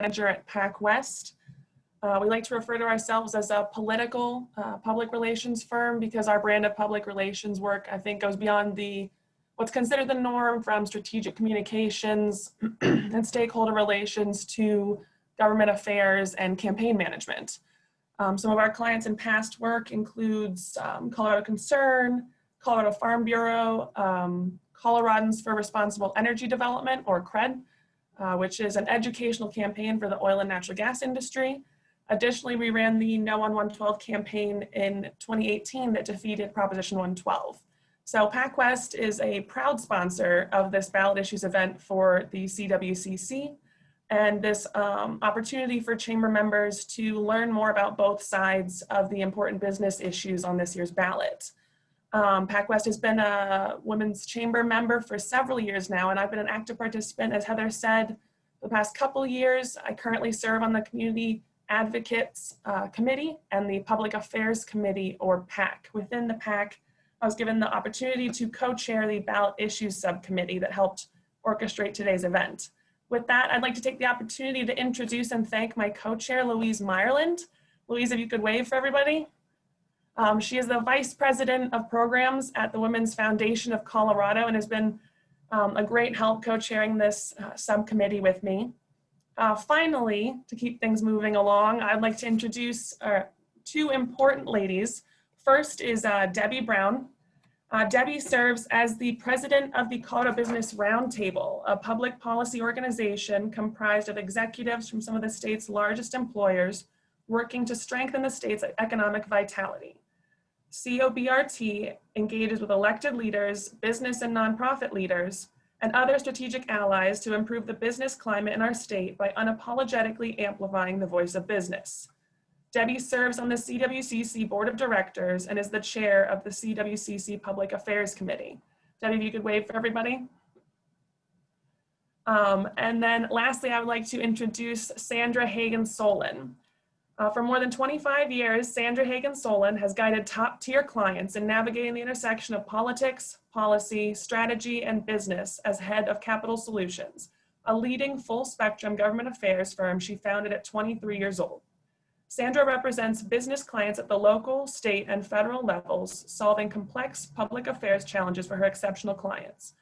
manager at PAC West. We like to refer to ourselves as a political public relations firm because our brand of public relations work, I think, goes beyond what's considered the norm, from strategic communications and stakeholder relations to government affairs and campaign management. Some of our clients in past work includes Colorado Concern, Colorado Farm Bureau, Coloradans for Responsible Energy Development, or CRED, which is an educational campaign for the oil and natural gas industry. Additionally, we ran the No on 112 campaign in 2018 that defeated Proposition 112. So PAC West is a proud sponsor of this ballot issues event for the CWCC, and this opportunity for chamber members to learn more about both sides of the important business issues on this year's ballot. PAC West has been a women's chamber member for several years now, and I've been an active participant, as Heather said, the past couple years. I currently serve on the Community Advocates Committee and the Public Affairs Committee, or PAC. Within the PAC, I was given the opportunity to co-chair the Ballot Issues Subcommittee that helped orchestrate today's event. With that, I'd like to take the opportunity to introduce and thank my co-chair, Louise Meyerland. Louise, if you could wave for everybody. She is the Vice President of Programs at the Women's Foundation of Colorado and has been a great help co-chairing this subcommittee with me. Finally, to keep things moving along, I'd like to introduce two important ladies. First is Debbie Brown. Debbie serves as the president of the Colorado Business Roundtable, a public policy organization comprised of executives from some of the state's largest employers working to strengthen the state's economic vitality. COBRT engages with elected leaders, business and nonprofit leaders, and other strategic allies to improve the business climate in our state by unapologetically amplifying the voice of business. Debbie serves on the CWCC Board of Directors and is the chair of the CWCC Public Affairs Committee. Debbie, if you could wave for everybody. And then lastly, I would like to introduce Sandra Hagen Solon. For more than 25 years, Sandra Hagen Solon has guided top-tier clients in navigating the intersection of politics, policy, strategy, and business as head of Capital Solutions, a leading full-spectrum government affairs firm she founded at 23 years old. Sandra represents business clients at the local, state, and federal levels, solving complex public affairs challenges for her exceptional clients.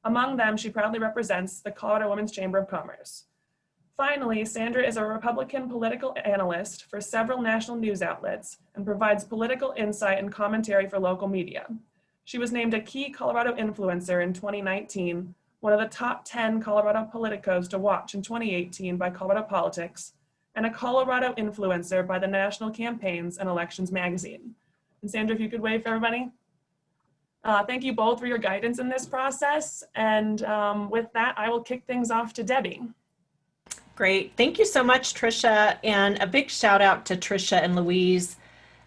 Among them, she proudly represents the Colorado Women's Chamber of Commerce. Finally, Sandra is a Republican political analyst for several national news outlets and provides political insight and commentary for local media. She was named a key Colorado influencer in 2019, one of the top 10 Colorado politicos to watch in 2018 by Colorado Politics, and a Colorado influencer by the National Campaigns and Elections magazine. And Sandra, if you could wave for everybody. Thank you both for your guidance in this process. And with that, I will kick things off to Debbie. Great. Thank you so much, Tricia. And a big shout out to Tricia and Louise,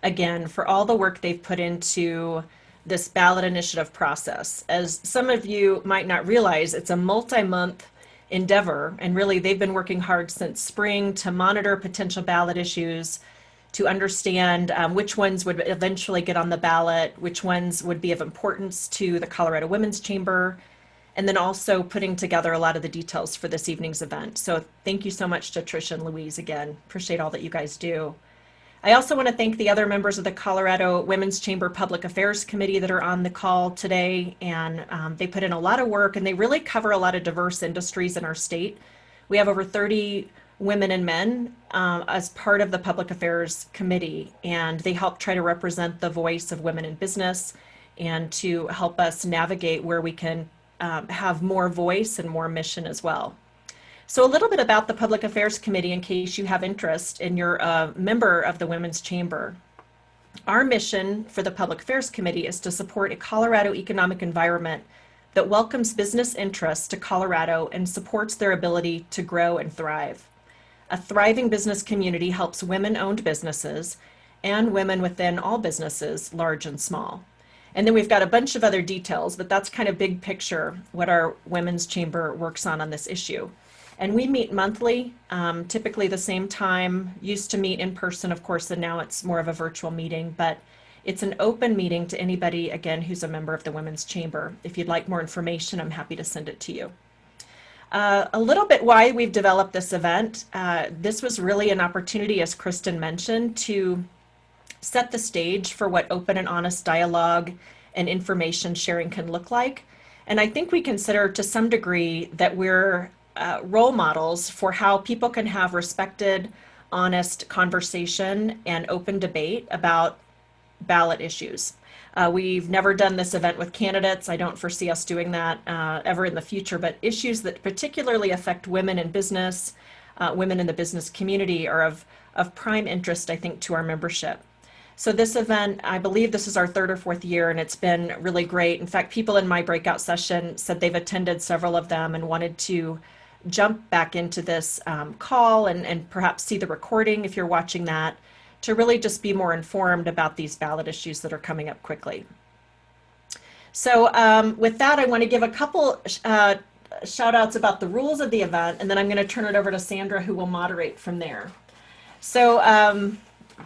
again, for all the work they've put into this ballot initiative process. As some of you might not realize, it's a multi-month endeavor, and really they've been working hard since spring to monitor potential ballot issues, to understand which ones would eventually get on the ballot, which ones would be of importance to the Colorado Women's Chamber, and then also putting together a lot of the details for this evening's event. So thank you so much to Tricia and Louise again. Appreciate all that you guys do. I also want to thank the other members of the Colorado Women's Chamber Public Affairs Committee that are on the call today, and they put in a lot of work, and they really cover a lot of diverse industries in our state. We have over 30 women and men as part of the Public Affairs Committee, and they help try to represent the voice of women in business and to help us navigate where we can have more voice and more mission as well. So a little bit about the Public Affairs Committee in case you have interest and you're a member of the Women's Chamber. Our mission for the Public Affairs Committee is to support a Colorado economic environment that welcomes business interests to Colorado and supports their ability to grow and thrive. A thriving business community helps women-owned businesses and women within all businesses, large and small. And then we've got a bunch of other details, but that's kind of big picture what our Women's Chamber works on this issue. And we meet monthly, typically the same time, used to meet in person, of course, and now it's more of a virtual meeting, but it's an open meeting to anybody, again, who's a member of the Women's Chamber. If you'd like more information, I'm happy to send it to you. A little bit why we've developed this event. This was really an opportunity, as Kristen mentioned, to set the stage for what open and honest dialogue and information sharing can look like. And I think we consider to some degree that we're role models for how people can have respected, honest conversation and open debate about ballot issues. We've never done this event with candidates. I don't foresee us doing that ever in the future, but issues that particularly affect women in business, women in the business community are of prime interest, I think, to our membership. So this event, I believe this is our third or fourth year, and it's been really great. In fact, people in my breakout session said they've attended several of them and wanted to jump back into this call and perhaps see the recording if you're watching that, to really just be more informed about these ballot issues that are coming up quickly. So with that, I want to give a couple shout outs about the rules of the event, and then I'm going to turn it over to Sandra, who will moderate from there. So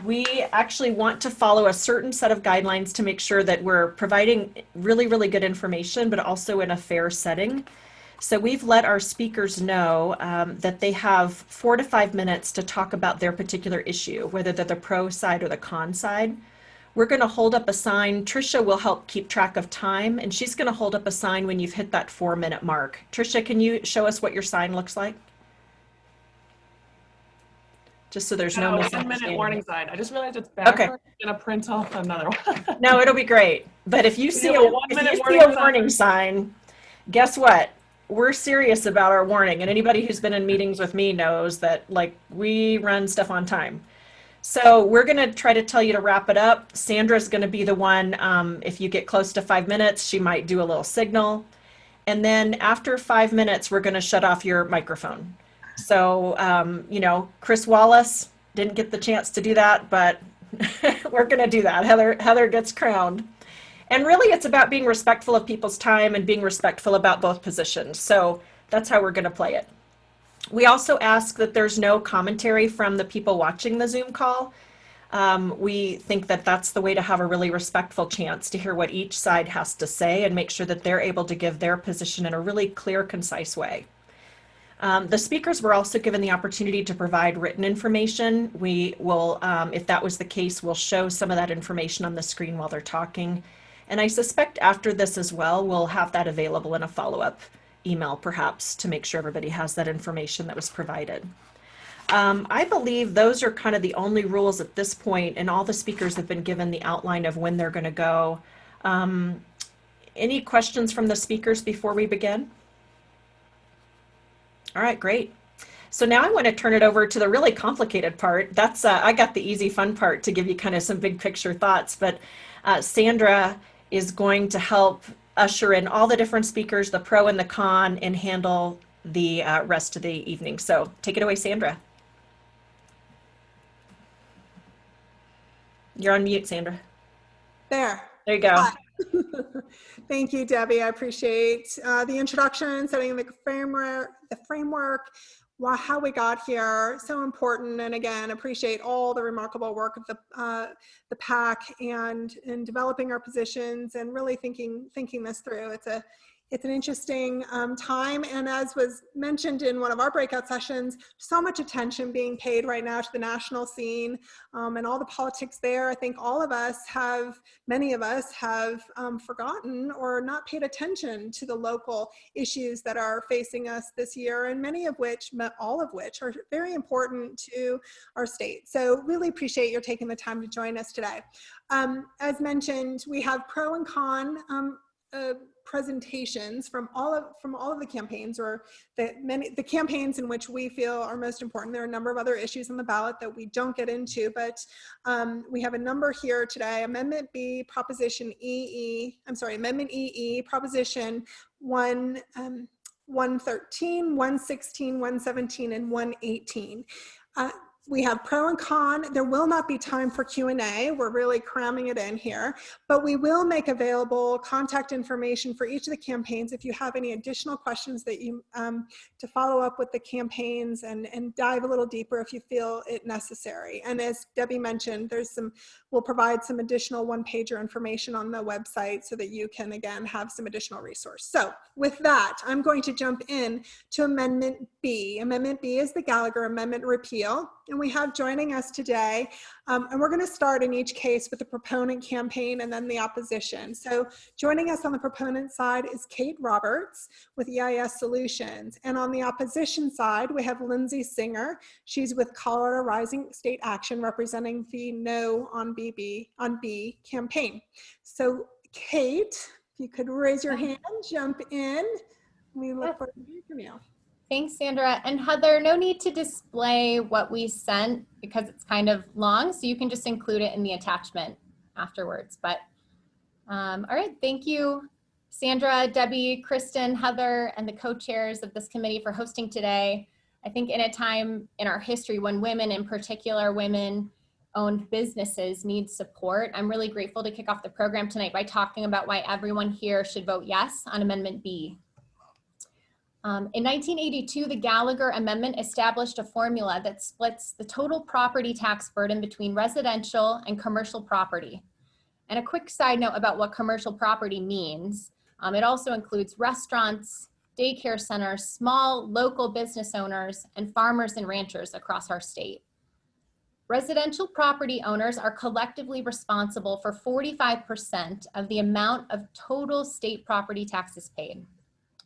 we actually want to follow a certain set of guidelines to make sure that we're providing really, really good information, but also in a fair setting. So we've let our speakers know that they have 4 to 5 minutes to talk about their particular issue, whether they're the pro side or the con side. We're going to hold up a sign. Tricia will help keep track of time, and she's going to hold up a sign when you've hit that 4-minute mark. Tricia, can you show us what your sign looks like? Just so there's no misunderstanding. 1-minute warning sign. I just realized it's backwards. Okay. I'm going to print off another one. No, it'll be great. But if you see a warning sign, guess what? We're serious about our warning, and anybody who's been in meetings with me knows that, like, we run stuff on time. So we're going to try to tell you to wrap it up. Sandra's going to be the one, if you get close to 5 minutes, she might do a little signal. And then after 5 minutes, we're going to shut off your microphone. So, you know, Chris Wallace didn't get the chance to do that, but we're going to do that. Heather gets crowned. And really, it's about being respectful of people's time and being respectful about both positions. So that's how we're going to play it. We also ask that there's no commentary from the people watching the Zoom call. We think that that's the way to have a really respectful chance to hear what each side has to say and make sure that they're able to give their position in a really clear, concise way. The speakers were also given the opportunity to provide written information. We will, if that was the case, we'll show some of that information on the screen while they're talking. And I suspect after this as well, we'll have that available in a follow-up email, perhaps, to make sure everybody has that information that was provided. I believe those are kind of the only rules at this point, and all the speakers have been given the outline of when they're going to go. Any questions from the speakers before we begin? All right, great. So now I want to turn it over to the really complicated part. That's I got the easy, fun part to give you kind of some big picture thoughts, but Sandra is going to help usher in all the different speakers, the pro and the con, and handle the rest of the evening. So take it away, Sandra. You're on mute, Sandra. There you go. Thank you, Debbie. I appreciate the introduction, setting the framework, how we got here. So important. And again, appreciate all the remarkable work of the PAC and in developing our positions and really thinking this through. It's an interesting time, and as was mentioned in one of our breakout sessions, so much attention being paid right now to the national scene and all the politics there. I think many of us have forgotten or not paid attention to the local issues that are facing us this year, and all of which are very important to our state. So really appreciate your taking the time to join us today. As mentioned, we have pro and con presentations from all of the campaigns, or the campaigns in which we feel are most important. There are a number of other issues on the ballot that we don't get into, but we have a number here today. Amendment B, Proposition Amendment EE, Proposition 113, 116, 117, and 118. We have pro and con. There will not be time for Q&A. We're really cramming it in here, but we will make available contact information for each of the campaigns if you have any additional questions that you to follow up with the campaigns and dive a little deeper if you feel it necessary. And as Debbie mentioned, we'll provide some additional one-pager information on the website so that you can, again, have some additional resource. So with that, I'm going to jump in to Amendment B. Amendment B is the Gallagher Amendment repeal. And we have joining us today, and we're going to start in each case with the proponent campaign and then the opposition. So joining us on the proponent side is Kate Roberts with EIS Solutions. And on the opposition side, we have Lindsay Singer. She's with Colorado Rising State Action representing the No on B campaign. So Kate, if you could raise your hand, jump in. We look forward to hearing from you. Thanks, Sandra. And Heather, no need to display what we sent because it's kind of long, so you can just include it in the attachment afterwards. But all right, thank you, Sandra, Debbie, Kristen, Heather, and the co-chairs of this committee for hosting today. I think in a time in our history when women, in particular women-owned businesses, need support, I'm really grateful to kick off the program tonight by talking about why everyone here should vote yes on Amendment B. In 1982, the Gallagher Amendment established a formula that splits the total property tax burden between residential and commercial property. And a quick side note about what commercial property means. It also includes restaurants, daycare centers, small local business owners, and farmers and ranchers across our state. Residential property owners are collectively responsible for 45% of the amount of total state property taxes paid.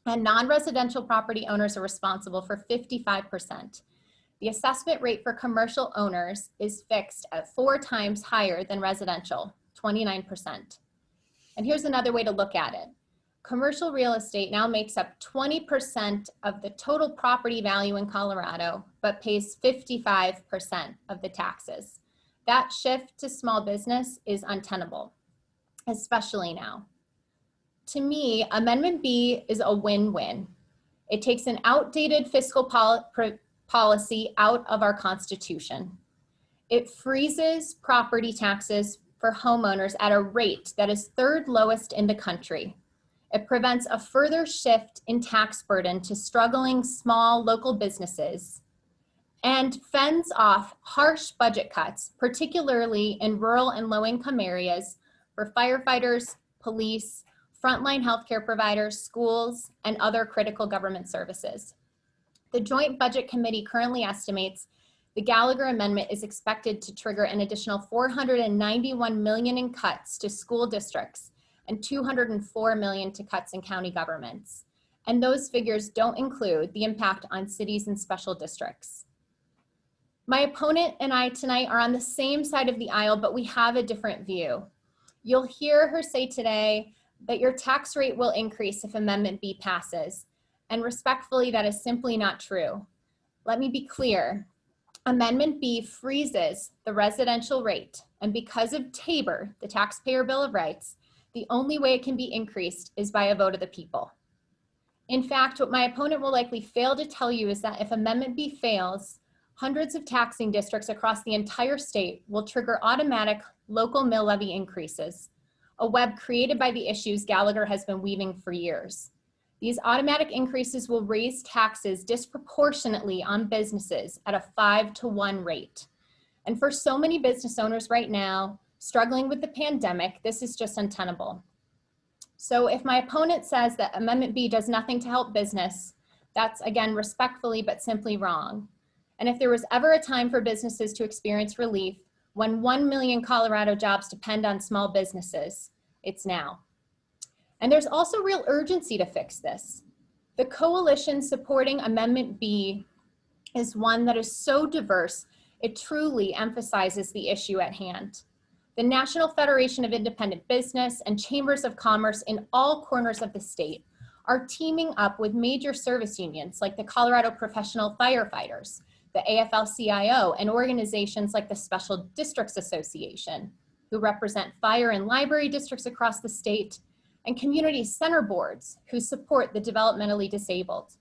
And non-residential property owners are responsible for 55%. The assessment rate for commercial owners is fixed at 4 times higher than residential, 29%. And here's another way to look at it. Commercial real estate now makes up 20% of the total property value in Colorado, but pays 55% of the taxes. That shift to small business is untenable, especially now. To me, Amendment B is a win-win. It takes an outdated fiscal policy out of our Constitution. It freezes property taxes for homeowners at a rate that is 3rd lowest in the country. It prevents a further shift in tax burden to struggling small local businesses and fends off harsh budget cuts, particularly in rural and low-income areas for firefighters, police, frontline healthcare providers, schools, and other critical government services. The Joint Budget Committee currently estimates the Gallagher Amendment is expected to trigger an additional $491 million in cuts to school districts and $204 million to cuts in county governments. And those figures don't include the impact on cities and special districts. My opponent and I tonight are on the same side of the aisle, but we have a different view. You'll hear her say today that your tax rate will increase if Amendment B passes. And respectfully, that is simply not true. Let me be clear. Amendment B freezes the residential rate. And because of TABOR, the Taxpayer Bill of Rights, the only way it can be increased is by a vote of the people. In fact, what my opponent will likely fail to tell you is that if Amendment B fails, hundreds of taxing districts across the entire state will trigger automatic local mill levy increases, a web created by the issues Gallagher has been weaving for years. These automatic increases will raise taxes disproportionately on businesses at a 5-to-1 rate. And for so many business owners right now, struggling with the pandemic, this is just untenable. So if my opponent says that Amendment B does nothing to help business, that's again respectfully but simply wrong. And if there was ever a time for businesses to experience relief, when 1 million Colorado jobs depend on small businesses, it's now. And there's also real urgency to fix this. The coalition supporting Amendment B is one that is so diverse, it truly emphasizes the issue at hand. The National Federation of Independent Business and Chambers of Commerce in all corners of the state are teaming up with major service unions like the Colorado Professional Firefighters, the AFL-CIO, and organizations like the Special Districts Association, who represent fire and library districts across the state, and community center boards who support the developmentally disabled.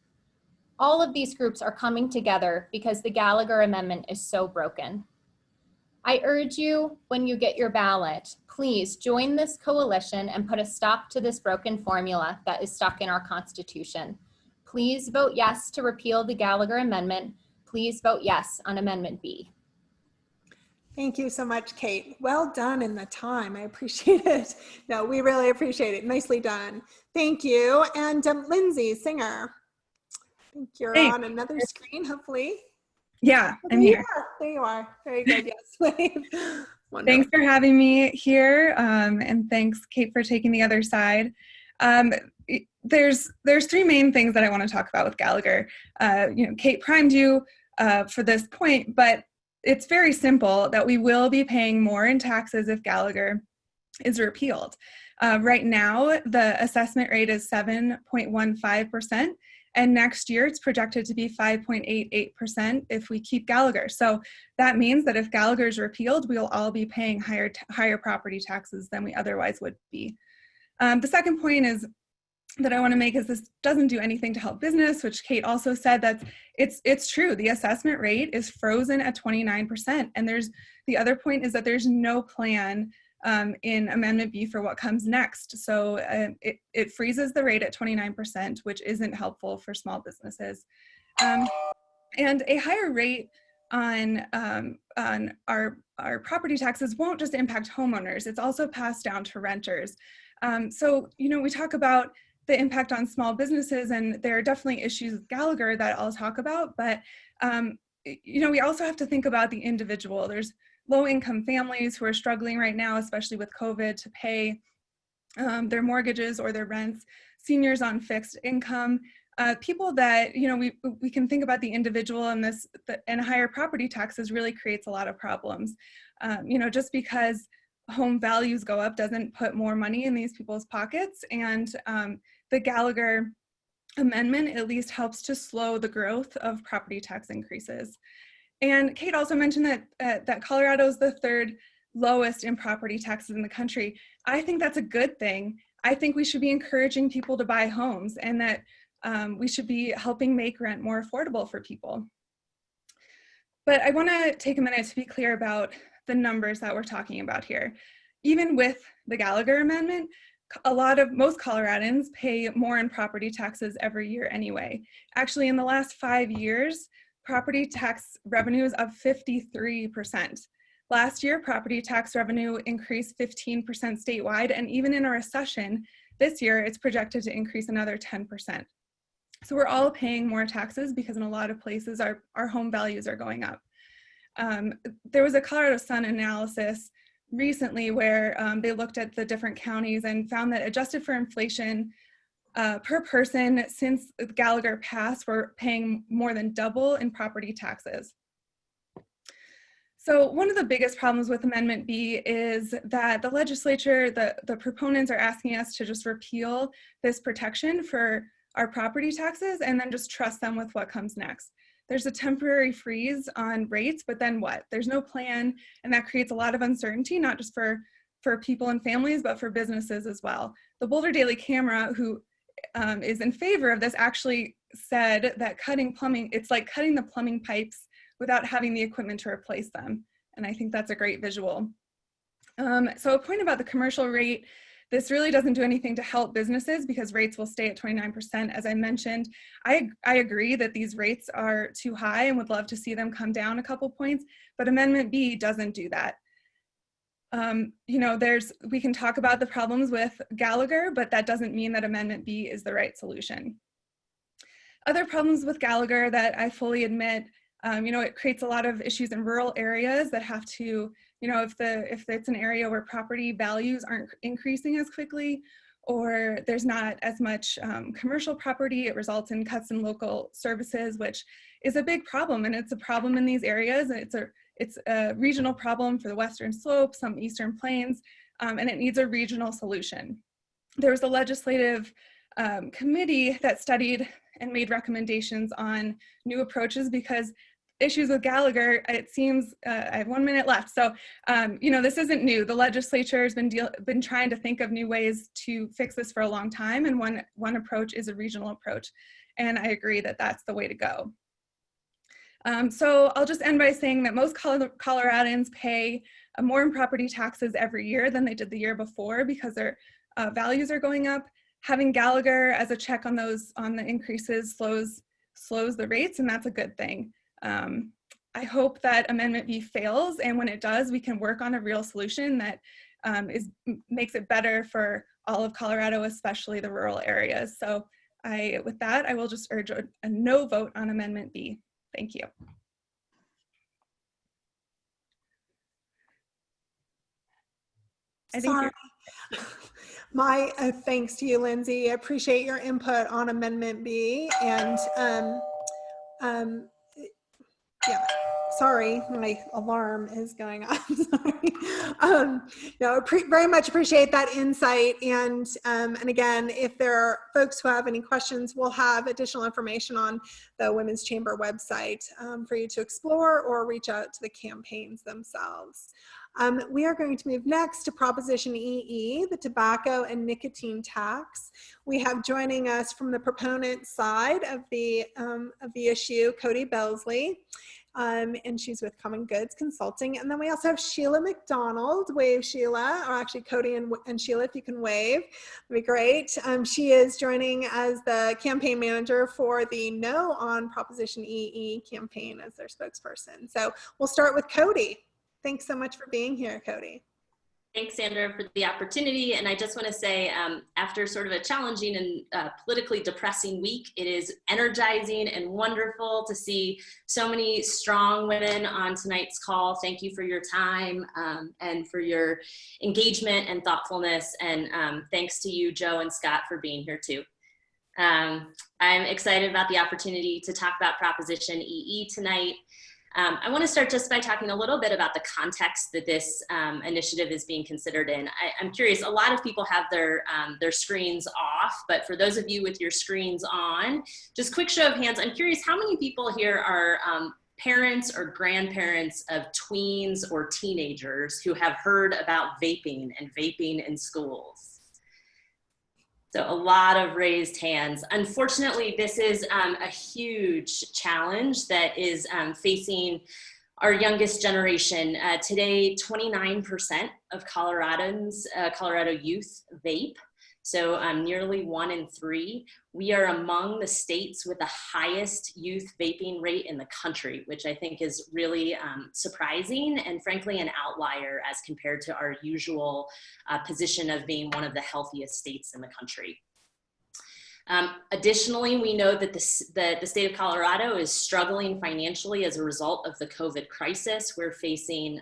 All of these groups are coming together because the Gallagher Amendment is so broken. I urge you, when you get your ballot, please join this coalition and put a stop to this broken formula that is stuck in our Constitution. Please vote yes to repeal the Gallagher Amendment. Please vote yes on Amendment B. Thank you so much, Kate. Well done in the time. I appreciate it. No, we really appreciate it. Nicely done. Thank you. And Lindsay, Singer, I think you're Hey. on another screen, hopefully. Yeah, Oh, I'm there you here. are. There you are. Very good. Yes. Wonderful. Thanks for having me here, and thanks, Kate, for taking the other side. There's three main things that I want to talk about with Gallagher. Kate primed you for this point, but it's very simple that we will be paying more in taxes if Gallagher is repealed. Right now, the assessment rate is 7.15%. And next year, it's projected to be 5.88% if we keep Gallagher. So that means that if Gallagher is repealed, we'll all be paying higher property taxes than we otherwise would be. The second point is that I want to make is this doesn't do anything to help business, which Kate also said that it's true. The assessment rate is frozen at 29%. And the other point is that there's no plan in Amendment B for what comes next. So it freezes the rate at 29%, which isn't helpful for small businesses. And a higher rate on our property taxes won't just impact homeowners, it's also passed down to renters. So, we talk about the impact on small businesses, and there are definitely issues with Gallagher that I'll talk about, but we also have to think about the individual. There's low-income families who are struggling right now, especially with COVID, to pay their mortgages or their rents, seniors on fixed income, people that, we can think about the individual, and higher property taxes really creates a lot of problems. Just because home values go up doesn't put more money in these people's pockets, and the Gallagher Amendment at least helps to slow the growth of property tax increases. And Kate also mentioned that Colorado is the third lowest in property taxes in the country. I think that's a good thing. I think we should be encouraging people to buy homes, and that we should be helping make rent more affordable for people. But I want to take a minute to be clear about the numbers that we're talking about here. Even with the Gallagher Amendment, most Coloradans pay more in property taxes every year anyway. Actually, in the last 5 years, property tax revenue is up 53%. Last year, property tax revenue increased 15% statewide, and even in a recession, this year it's projected to increase another 10%. So we're all paying more taxes because in a lot of places our home values are going up. There was a Colorado Sun analysis recently where they looked at the different counties and found that adjusted for inflation, per person since Gallagher passed, we're paying more than double in property taxes. So one of the biggest problems with Amendment B is that the legislature, the proponents are asking us to just repeal this protection for our property taxes and then just trust them with what comes next. There's a temporary freeze on rates, but then what? There's no plan, and that creates a lot of uncertainty, not just for people and families, but for businesses as well. The Boulder Daily Camera, who is in favor of this, actually said that cutting plumbing, it's like cutting the plumbing pipes without having the equipment to replace them. And I think that's a great visual. So a point about the commercial rate, this really doesn't do anything to help businesses because rates will stay at 29%. As I mentioned, I agree that these rates are too high and would love to see them come down a couple points, but Amendment B doesn't do that. We can talk about the problems with Gallagher, but that doesn't mean that Amendment B is the right solution. Other problems with Gallagher that I fully admit, it creates a lot of issues in rural areas that have to, if it's an area where property values aren't increasing as quickly, or there's not as much commercial property, it results in cuts in local services, which is a big problem. And it's a problem in these areas. And it's a regional problem for the Western Slope, some Eastern Plains, and it needs a regional solution. There was a legislative committee that studied and made recommendations on new approaches because issues with Gallagher, it seems, I have 1 minute left. So, this isn't new. The legislature has been trying to think of new ways to fix this for a long time. And one approach is a regional approach. and I agree that that's the way to go. So I'll just end by saying that most Coloradans pay more in property taxes every year than they did the year before because their values are going up. Having Gallagher as a check on the increases slows the rates, and that's a good thing. I hope that Amendment B fails, and when it does, we can work on a real solution that makes it better for all of Colorado, especially the rural areas. So with that, I will just urge a no vote on Amendment B. Thank you. Sorry. My thanks to you, Lindsay. I appreciate your input on Amendment B. And yeah, sorry, my alarm is going off. Sorry. No, very much appreciate that insight. And again, if there are folks who have any questions, we'll have additional information on the Women's Chamber website for you to explore or reach out to the campaigns themselves. We are going to move next to Proposition EE, the tobacco and nicotine tax. We have joining us from the proponent side of the issue, Cody Belsley, and she's with Common Goods Consulting. And then we also have Sheila Mcdonald. Wave, Sheila, or actually Cody and Sheila, if you can wave, that'd be great. She is joining as the campaign manager for the No on Proposition EE campaign as their spokesperson. So we'll start with Cody. Thanks so much for being here, Cody. Thanks, Sandra, for the opportunity. And I just want to say, after sort of a challenging and politically depressing week, it is energizing and wonderful to see so many strong women on tonight's call. Thank you for your time and for your engagement and thoughtfulness. And thanks to you, Joe and Scott, for being here too. I'm excited about the opportunity to talk about Proposition EE tonight. I want to start just by talking a little bit about the context that this initiative is being considered in. I'm curious, a lot of people have their screens off, but for those of you with your screens on, just quick show of hands, I'm curious how many people here are parents or grandparents of tweens or teenagers who have heard about vaping and vaping in schools? So a lot of raised hands. Unfortunately, this is a huge challenge that is facing our youngest generation. Today, 29% of Colorado youth vape. So nearly 1 in 3. We are among the states with the highest youth vaping rate in the country, which I think is really surprising and frankly an outlier as compared to our usual position of being one of the healthiest states in the country. Additionally, we know that the state of Colorado is struggling financially as a result of the COVID crisis. We're facing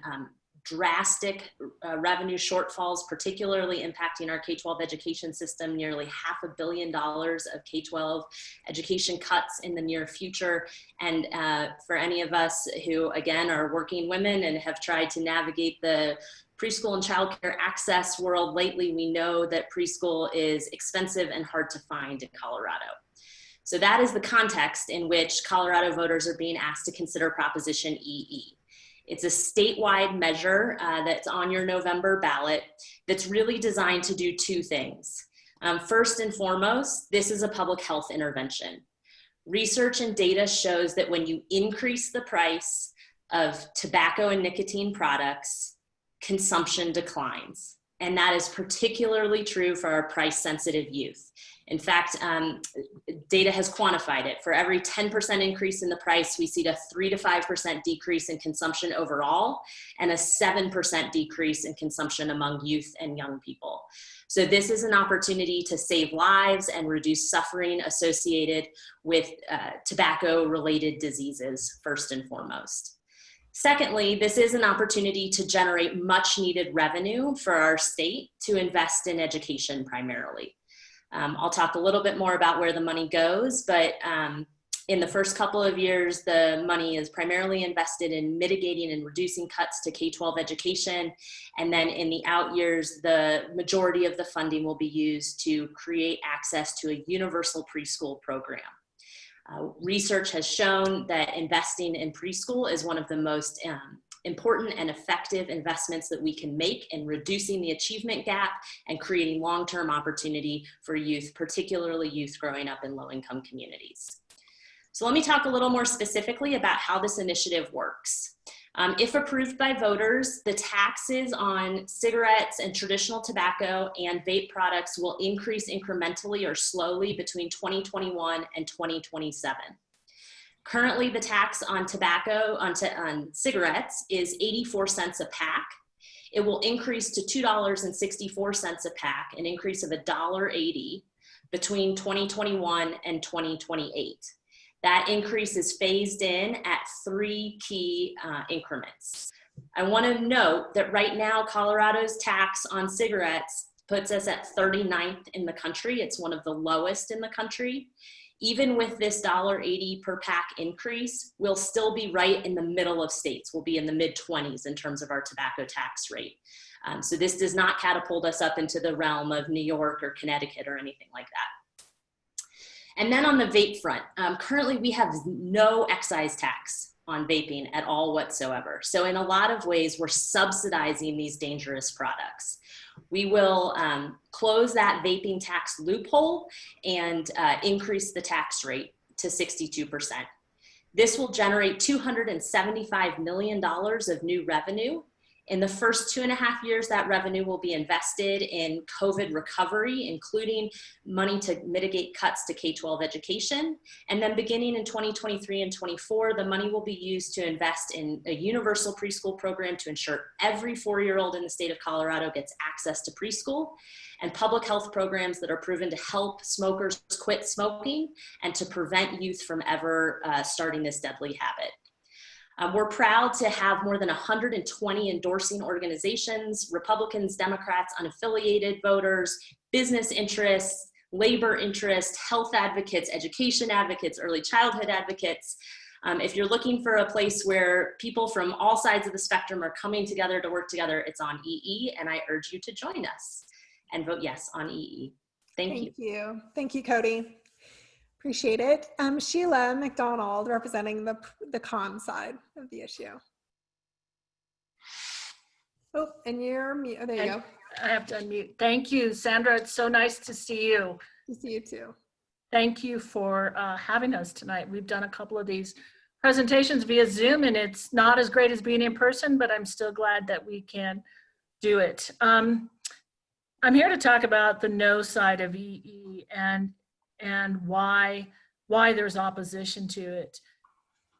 drastic revenue shortfalls, particularly impacting our K-12 education system, nearly $500 million of K-12 education cuts in the near future. And for any of us who, again, are working women and have tried to navigate the preschool and childcare access world lately, we know that preschool is expensive and hard to find in Colorado. So that is the context in which Colorado voters are being asked to consider Proposition EE. It's a statewide measure that's on your November ballot that's really designed to do 2 things. First and foremost, this is a public health intervention. Research and data shows that when you increase the price of tobacco and nicotine products, consumption declines. And that is particularly true for our price-sensitive youth. In fact, data has quantified it. For every 10% increase in the price, we see a 3 to 5% decrease in consumption overall and a 7% decrease in consumption among youth and young people. So this is an opportunity to save lives and reduce suffering associated with tobacco-related diseases, first and foremost. Secondly, this is an opportunity to generate much needed revenue for our state to invest in education primarily. I'll talk a little bit more about where the money goes, but in the first couple of years, the money is primarily invested in mitigating and reducing cuts to K-12 education. And then in the out years, the majority of the funding will be used to create access to a universal preschool program. Research has shown that investing in preschool is one of the most important and effective investments that we can make in reducing the achievement gap and creating long-term opportunity for youth, particularly youth growing up in low-income communities. So let me talk a little more specifically about how this initiative works. If approved by voters, the taxes on cigarettes and traditional tobacco and vape products will increase incrementally or slowly between 2021 and 2027. Currently, the tax on tobacco, on cigarettes is 84 cents a pack. It will increase to $2.64 a pack, an increase of $1.80 between 2021 and 2028. That increase is phased in at 3 key increments. I want to note that right now, Colorado's tax on cigarettes puts us at 39th in the country. It's one of the lowest in the country. Even with this $1.80 per pack increase, we'll still be right in the middle of states. We'll be in the mid-20s in terms of our tobacco tax rate. So this does not catapult us up into the realm of New York or Connecticut or anything like that. And then on the vape front, currently we have no excise tax on vaping at all whatsoever. So in a lot of ways, we're subsidizing these dangerous products. We will close that vaping tax loophole and increase the tax rate to 62%. This will generate $275 million of new revenue. In the first 2.5 years, that revenue will be invested in COVID recovery, including money to mitigate cuts to K-12 education. And then beginning in 2023 and 24, the money will be used to invest in a universal preschool program to ensure every 4-year-old in the state of Colorado gets access to preschool, and public health programs that are proven to help smokers quit smoking and to prevent youth from ever starting this deadly habit. We're proud to have more than 120 endorsing organizations, Republicans, Democrats, unaffiliated voters, business interests, labor interests, health advocates, education advocates, early childhood advocates. If you're looking for a place where people from all sides of the spectrum are coming together to work together, it's on EE, and I urge you to join us and vote yes on EE. Thank you. Thank you, Cody. Appreciate it. Sheila Mcdonald, representing the con side of the issue. Oh, and you're mute. Oh, there you go. I have to unmute. Thank you, Sandra. It's so nice to see you. To see you too. Thank you for having us tonight. We've done a couple of these presentations via Zoom, and it's not as great as being in person, but I'm still glad that we can do it. I'm here to talk about the no side of EE and why there's opposition to it.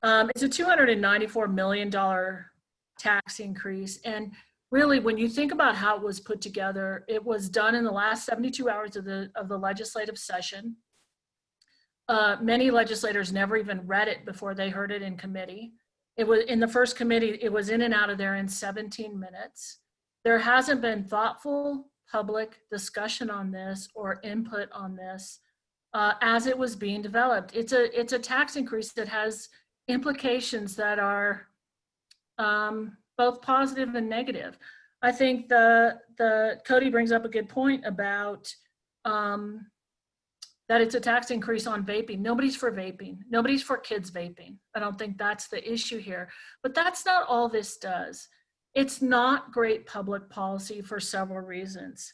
It's a $294 million tax increase. And really, when you think about how it was put together, it was done in the last 72 hours of the legislative session. Many legislators never even read it before they heard it in committee. It was in the first committee, it was in and out of there in 17 minutes. There hasn't been thoughtful public discussion on this or input on this as it was being developed. It's a tax increase that has implications that are both positive and negative. I think Cody brings up a good point about that it's a tax increase on vaping. Nobody's for vaping. Nobody's for kids vaping. I don't think that's the issue here. But that's not all this does. It's not great public policy for several reasons.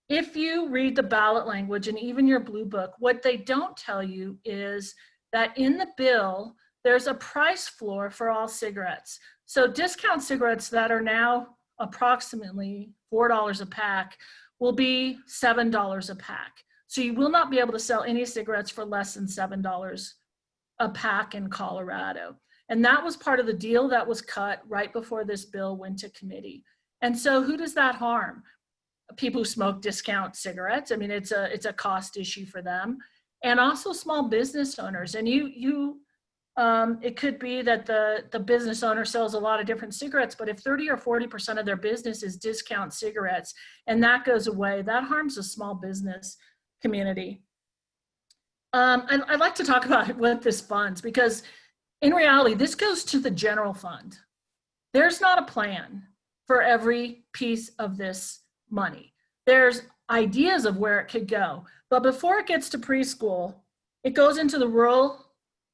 If you read the ballot language and even your blue book, what they don't tell you is that in the bill, there's a price floor for all cigarettes. So discount cigarettes that are now approximately $4 a pack will be $7 a pack. So you will not be able to sell any cigarettes for less than $7 a pack in Colorado. And that was part of the deal that was cut right before this bill went to committee. And so who does that harm? People who smoke discount cigarettes. I mean, it's a cost issue for them, and also small business owners. And it could be that the business owner sells a lot of different cigarettes, but if 30 or 40% of their business is discount cigarettes, and that goes away, that harms the small business community. I'd like to talk about what this funds, because in reality, this goes to the general fund. There's not a plan for every piece of this money. There's ideas of where it could go, but before it gets to preschool, it goes into the rural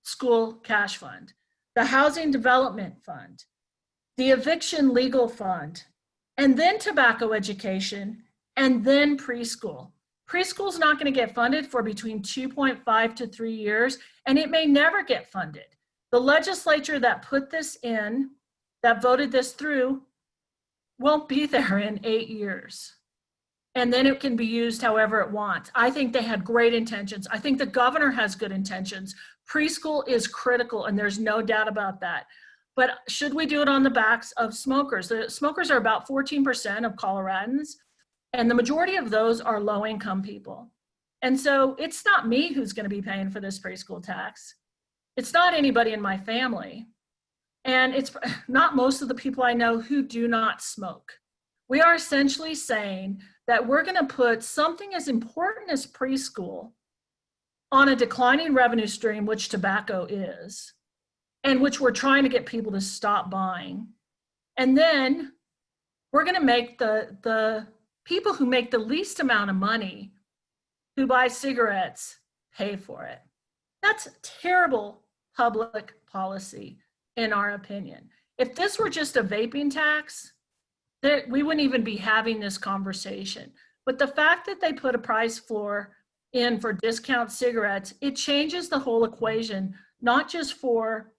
school cash fund, the housing development fund, the eviction legal fund, and then tobacco education, and then preschool. Preschool's not going to get funded for between 2.5 to 3 years, and it may never get funded. The legislature that put this in, that voted this through, won't be there in 8 years. And then it can be used however it wants. I think they had great intentions. I think the governor has good intentions. Preschool is critical, and there's no doubt about that. But should we do it on the backs of smokers? The smokers are about 14% of Coloradans, and the majority of those are low-income people. And so it's not me who's going to be paying for this preschool tax. It's not anybody in my family. And it's not most of the people I know who do not smoke. We are essentially saying that we're going to put something as important as preschool on a declining revenue stream, which tobacco is, and which we're trying to get people to stop buying. And then we're going to make the people who make the least amount of money who buy cigarettes pay for it. That's terrible public policy, in our opinion. If this were just a vaping tax, we wouldn't even be having this conversation. But the fact that they put a price floor in for discount cigarettes, it changes the whole equation, not just for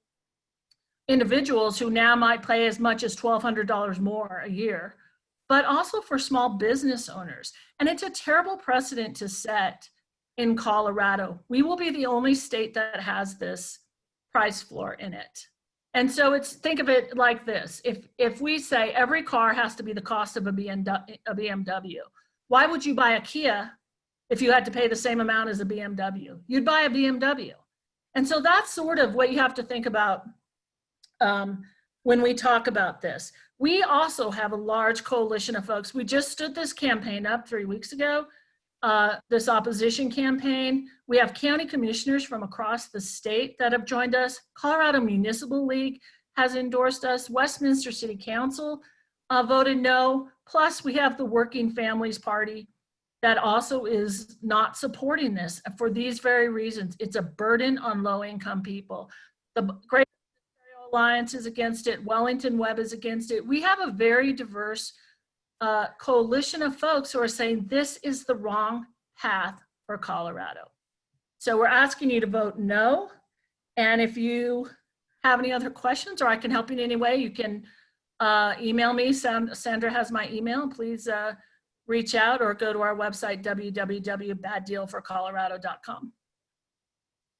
individuals who now might pay as much as $1,200 more a year, but also for small business owners. And it's a terrible precedent to set in Colorado. We will be the only state that has this price floor in it. And so think of it like this. If we say every car has to be the cost of a BMW, why would you buy a Kia if you had to pay the same amount as a BMW? You'd buy a BMW. And so that's sort of what you have to think about when we talk about this. We also have a large coalition of folks. We just stood this campaign up 3 weeks ago, this opposition campaign. We have county commissioners from across the state that have joined us. Colorado Municipal League has endorsed us. Westminster City Council voted no. Plus, we have the Working Families Party that also is not supporting this for these very reasons. It's a burden on low-income people. The Great Alliance is against it. Wellington Webb is against it. We have a very diverse coalition of folks who are saying this is the wrong path for Colorado. So we're asking you to vote no. And if you have any other questions or I can help you in any way, you can email me. Sandra has my email. Please reach out or go to our website, www.baddealforcolorado.com.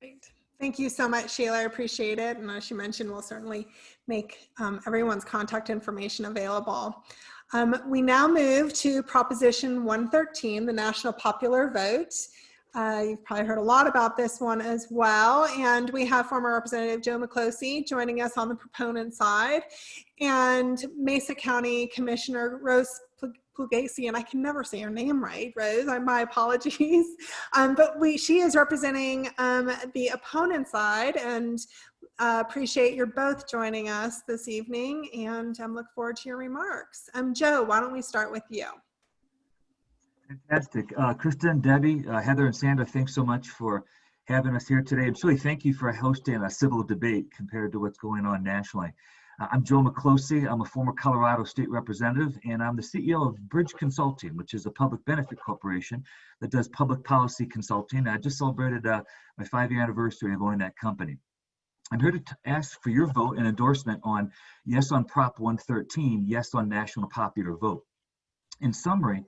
Great. Thank you so much, Sheila. I appreciate it. And as you mentioned, we'll certainly make everyone's contact information available. We now move to Proposition 113, the National Popular Vote. You've probably heard a lot about this one as well. And we have former Representative Joe McCloskey joining us on the proponent side, and Mesa County Commissioner Rose Pugliese, and I can never say her name right, Rose, my apologies. But she is representing the opponent side, and appreciate you're both joining us this evening, and look forward to your remarks. Joe, why don't we start with you? Fantastic. Kristen, Debbie, Heather, and Sandra, thanks so much for having us here today. And Shirley, thank you for hosting a civil debate compared to what's going on nationally. I'm Joe McCloskey. I'm a former Colorado state representative, and I'm the CEO of Bridge Consulting, which is a public benefit corporation that does public policy consulting. I just celebrated my 5-year anniversary of owning that company. I'm here to ask for your vote and endorsement on yes on Prop 113, yes on national popular vote. In summary,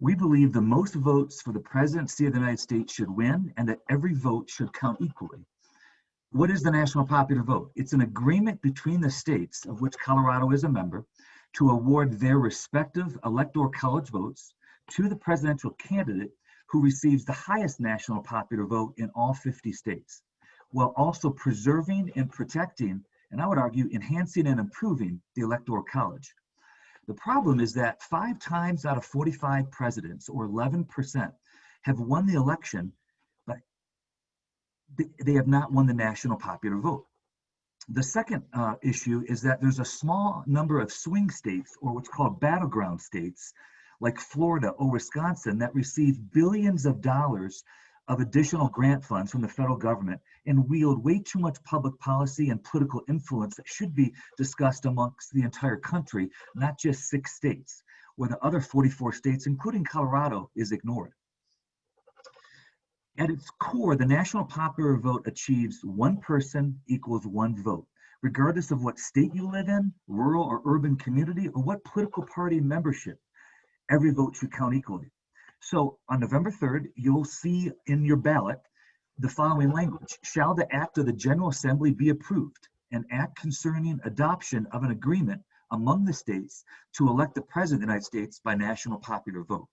we believe the most votes for the presidency of the United States should win, and that every vote should count equally. What is the national popular vote? It's an agreement between the states, of which Colorado is a member, to award their respective electoral college votes to the presidential candidate who receives the highest national popular vote in all 50 states, while also preserving and protecting, and I would argue enhancing and improving, the electoral college. The problem is that 5 times out of 45 presidents, or 11%, have won the election, but they have not won the national popular vote. The second issue is that there's a small number of swing states, or what's called battleground states, like Florida or Wisconsin, that receive billions of dollars of additional grant funds from the federal government and wield way too much public policy and political influence that should be discussed amongst the entire country, not just 6 states, where the other 44 states, including Colorado, is ignored. At its core, the national popular vote achieves 1 person equals 1 vote, regardless of what state you live in, rural or urban community, or what political party membership. Every vote should count equally. So on November 3rd, you'll see in your ballot the following language: shall the act of the General Assembly be approved, an act concerning adoption of an agreement among the states to elect the President of the United States by national popular vote.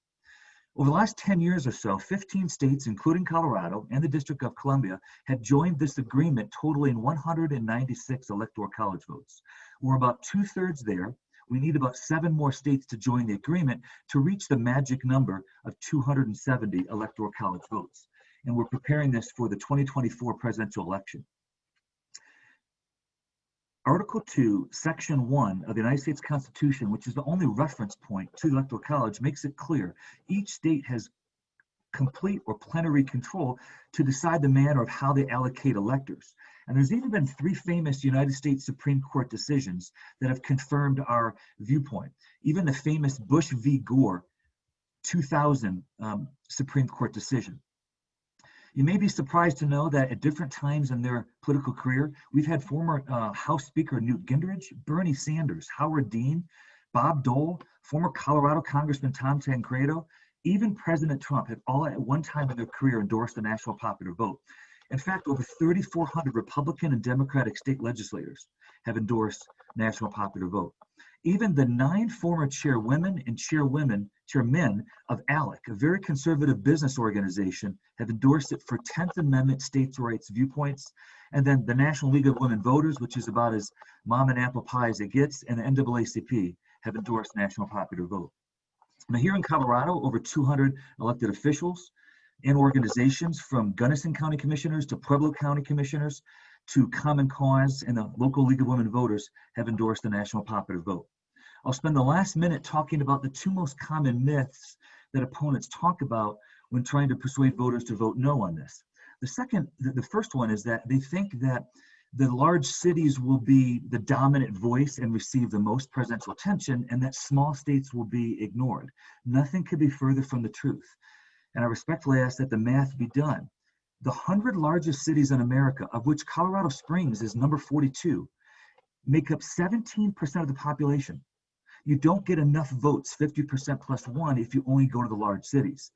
Over the last 10 years or so, 15 states, including Colorado and the District of Columbia, had joined this agreement, totaling 196 electoral college votes. We're about 2/3 there. We need about 7 more states to join the agreement to reach the magic number of 270 electoral college votes. And we're preparing this for the 2024 presidential election. Article 2, Section 1 of the United States Constitution, which is the only reference point to the Electoral College, makes it clear each state has complete or plenary control to decide the manner of how they allocate electors. And there's even been 3 famous United States Supreme Court decisions that have confirmed our viewpoint. Even the famous Bush v. Gore 2000 Supreme Court decision. You may be surprised to know that at different times in their political career, we've had former House Speaker Newt Gingrich, Bernie Sanders, Howard Dean, Bob Dole, former Colorado Congressman Tom Tancredo, even President Trump have all at one time in their career endorsed the national popular vote. In fact, over 3,400 Republican and Democratic state legislators have endorsed national popular vote. Even the 9 former chairwomen and chairmen of ALEC, a very conservative business organization, have endorsed it for 10th Amendment states' rights viewpoints. And then the National League of Women Voters, which is about as mom and apple pie as it gets, and the NAACP have endorsed national popular vote. Now here in Colorado, over 200 elected officials and organizations, from Gunnison County Commissioners to Pueblo County Commissioners to Common Cause and the local League of Women Voters, have endorsed the national popular vote. I'll spend the last minute talking about the 2 most common myths that opponents talk about when trying to persuade voters to vote no on this. The first one is that they think that the large cities will be the dominant voice and receive the most presidential attention, and that small states will be ignored. Nothing could be further from the truth. And I respectfully ask that the math be done. The 100 largest cities in America, of which Colorado Springs is number 42, make up 17% of the population. You don't get enough votes, 50% plus 1, if you only go to the large cities.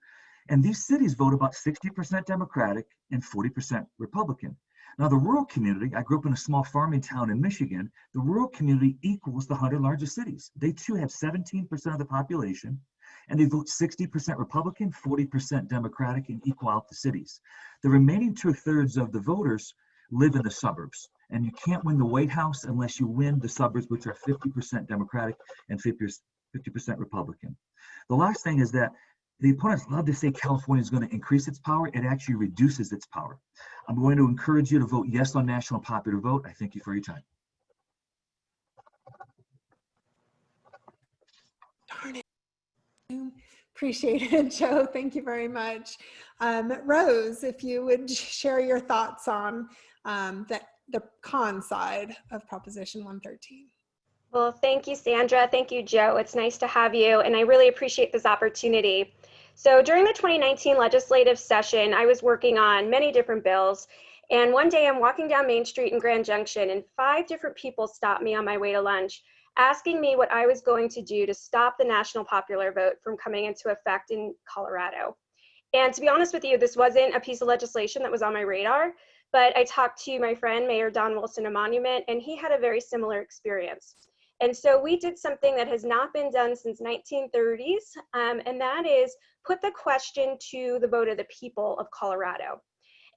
And these cities vote about 60% Democratic and 40% Republican. Now the rural community, I grew up in a small farming town in Michigan, the rural community equals the 100 largest cities. They too have 17% of the population, and they vote 60% Republican, 40% Democratic, and equal out the cities. The remaining 2/3 of the voters live in the suburbs. And you can't win the White House unless you win the suburbs, which are 50% Democratic and 50% Republican. The last thing is that the opponents love to say California is going to increase its power. It actually reduces its power. I'm going to encourage you to vote yes on national popular vote. I thank you for your time. Darn it. Appreciate it, Joe. Thank you very much. Rose, if you would share your thoughts on the con side of Proposition 113. Well, thank you, Sandra. Thank you, Joe. It's nice to have you, and I really appreciate this opportunity. So during the 2019 legislative session, I was working on many different bills, and one day I'm walking down Main Street in Grand Junction, and 5 different people stopped me on my way to lunch, asking me what I was going to do to stop the national popular vote from coming into effect in Colorado. And to be honest with you, this wasn't a piece of legislation that was on my radar, but I talked to my friend, Mayor Don Wilson of Monument, and he had a very similar experience. And so we did something that has not been done since 1930s, and that is put the question to the vote of the people of Colorado.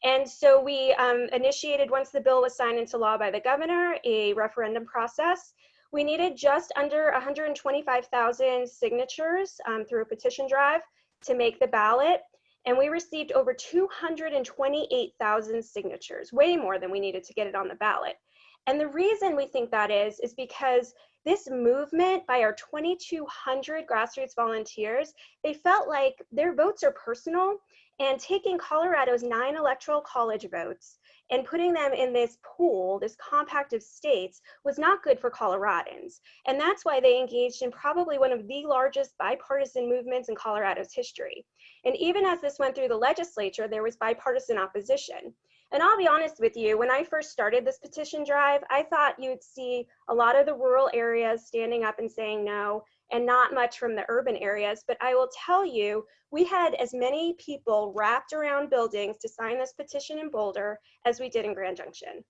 And so we initiated, once the bill was signed into law by the governor, a referendum process. We needed just under 125,000 signatures through a petition drive to make the ballot. And we received over 228,000 signatures, way more than we needed to get it on the ballot. And the reason we think that is because this movement by our 2,200 grassroots volunteers, they felt like their votes are personal And taking Colorado's 9 electoral college votes and putting them in this pool, this compact of states, was not good for Coloradans. And that's why they engaged in probably one of the largest bipartisan movements in Colorado's history. And even as this went through the legislature, there was bipartisan opposition. And I'll be honest with you, when I first started this petition drive, I thought you'd see a lot of the rural areas standing up and saying no, and not much from the urban areas. But I will tell you, we had as many people wrapped around buildings to sign this petition in Boulder as we did in Grand Junction.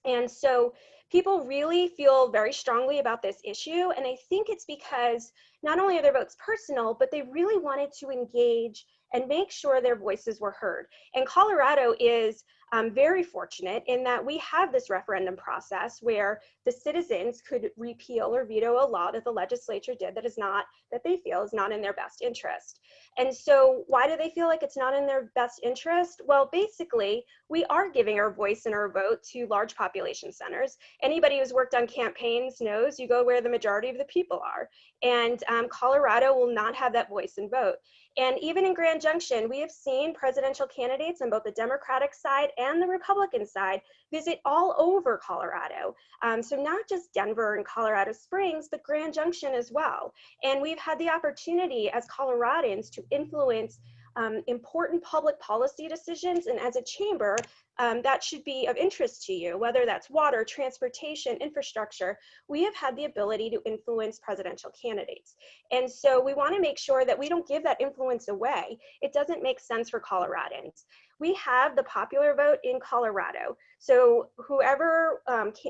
And so people really feel very strongly about this issue. And I think it's because not only are their votes personal, but they really wanted to engage and make sure their voices were heard. And Colorado is very fortunate in that we have this referendum process where the citizens could repeal or veto a law that the legislature did that is not, that they feel is not in their best interest. And so why do they feel like it's not in their best interest? Well, basically, we are giving our voice and our vote to large population centers. Anybody who's worked on campaigns knows you go where the majority of the people are. And Colorado will not have that voice and vote. And even in Grand Junction, we have seen presidential candidates on both the Democratic side and the Republican side visit all over Colorado. So not just Denver and Colorado Springs, but Grand Junction as well. And we've had the opportunity as Coloradans to influence important public policy decisions. And as a chamber, that should be of interest to you, whether that's water, transportation, infrastructure. We have had the ability to influence presidential candidates. And so we want to make sure that we don't give that influence away. It doesn't make sense for Coloradans. We have the popular vote in Colorado. So whoever,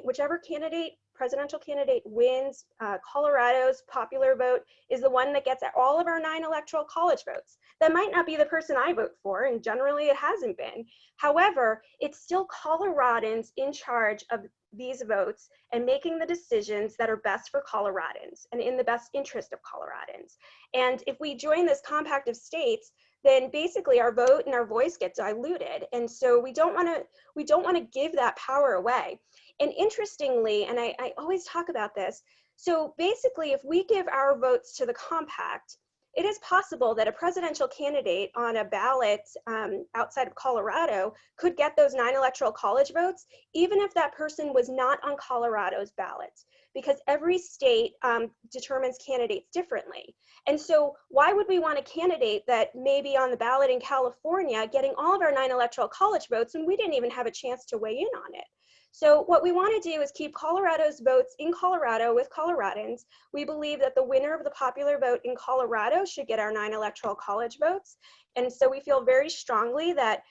whichever candidate, presidential candidate wins, Colorado's popular vote is the one that gets all of our 9 electoral college votes. That might not be the person I vote for, and generally it hasn't been. However, it's still Coloradans in charge of these votes and making the decisions that are best for Coloradans and in the best interest of Coloradans. And if we join this compact of states, then basically our vote and our voice get diluted. And so we don't want to give that power away. And interestingly, and I always talk about this, so basically if we give our votes to the compact, it is possible that a presidential candidate on a ballot outside of Colorado could get those 9 electoral college votes, even if that person was not on Colorado's ballot, because every state determines candidates differently. And so why would we want a candidate that may be on the ballot in California getting all of our 9 electoral college votes when we didn't even have a chance to weigh in on it? So what we want to do is keep Colorado's votes in Colorado with Coloradans. We believe that the winner of the popular vote in Colorado should get our 9 electoral college votes. And so we feel very strongly that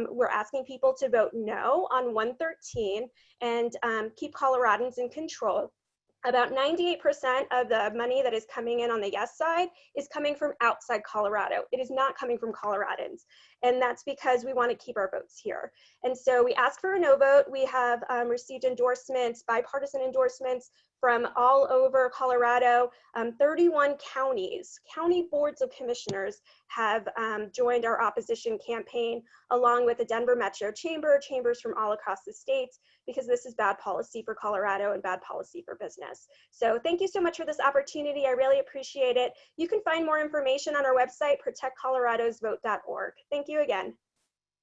we're asking people to vote no on 113 and keep Coloradans in control. About 98% of the money that is coming in on the yes side is coming from outside Colorado. It is not coming from Coloradans. And that's because we want to keep our votes here. And so we ask for a no vote. We have received endorsements, bipartisan endorsements from all over Colorado. 31 counties, county boards of commissioners have joined our opposition campaign, along with the Denver Metro Chamber, chambers from all across the states, because this is bad policy for Colorado and bad policy for business. So thank you so much for this opportunity. I really appreciate it. You can find more information on our website, protectcoloradosvote.org. Thank you again.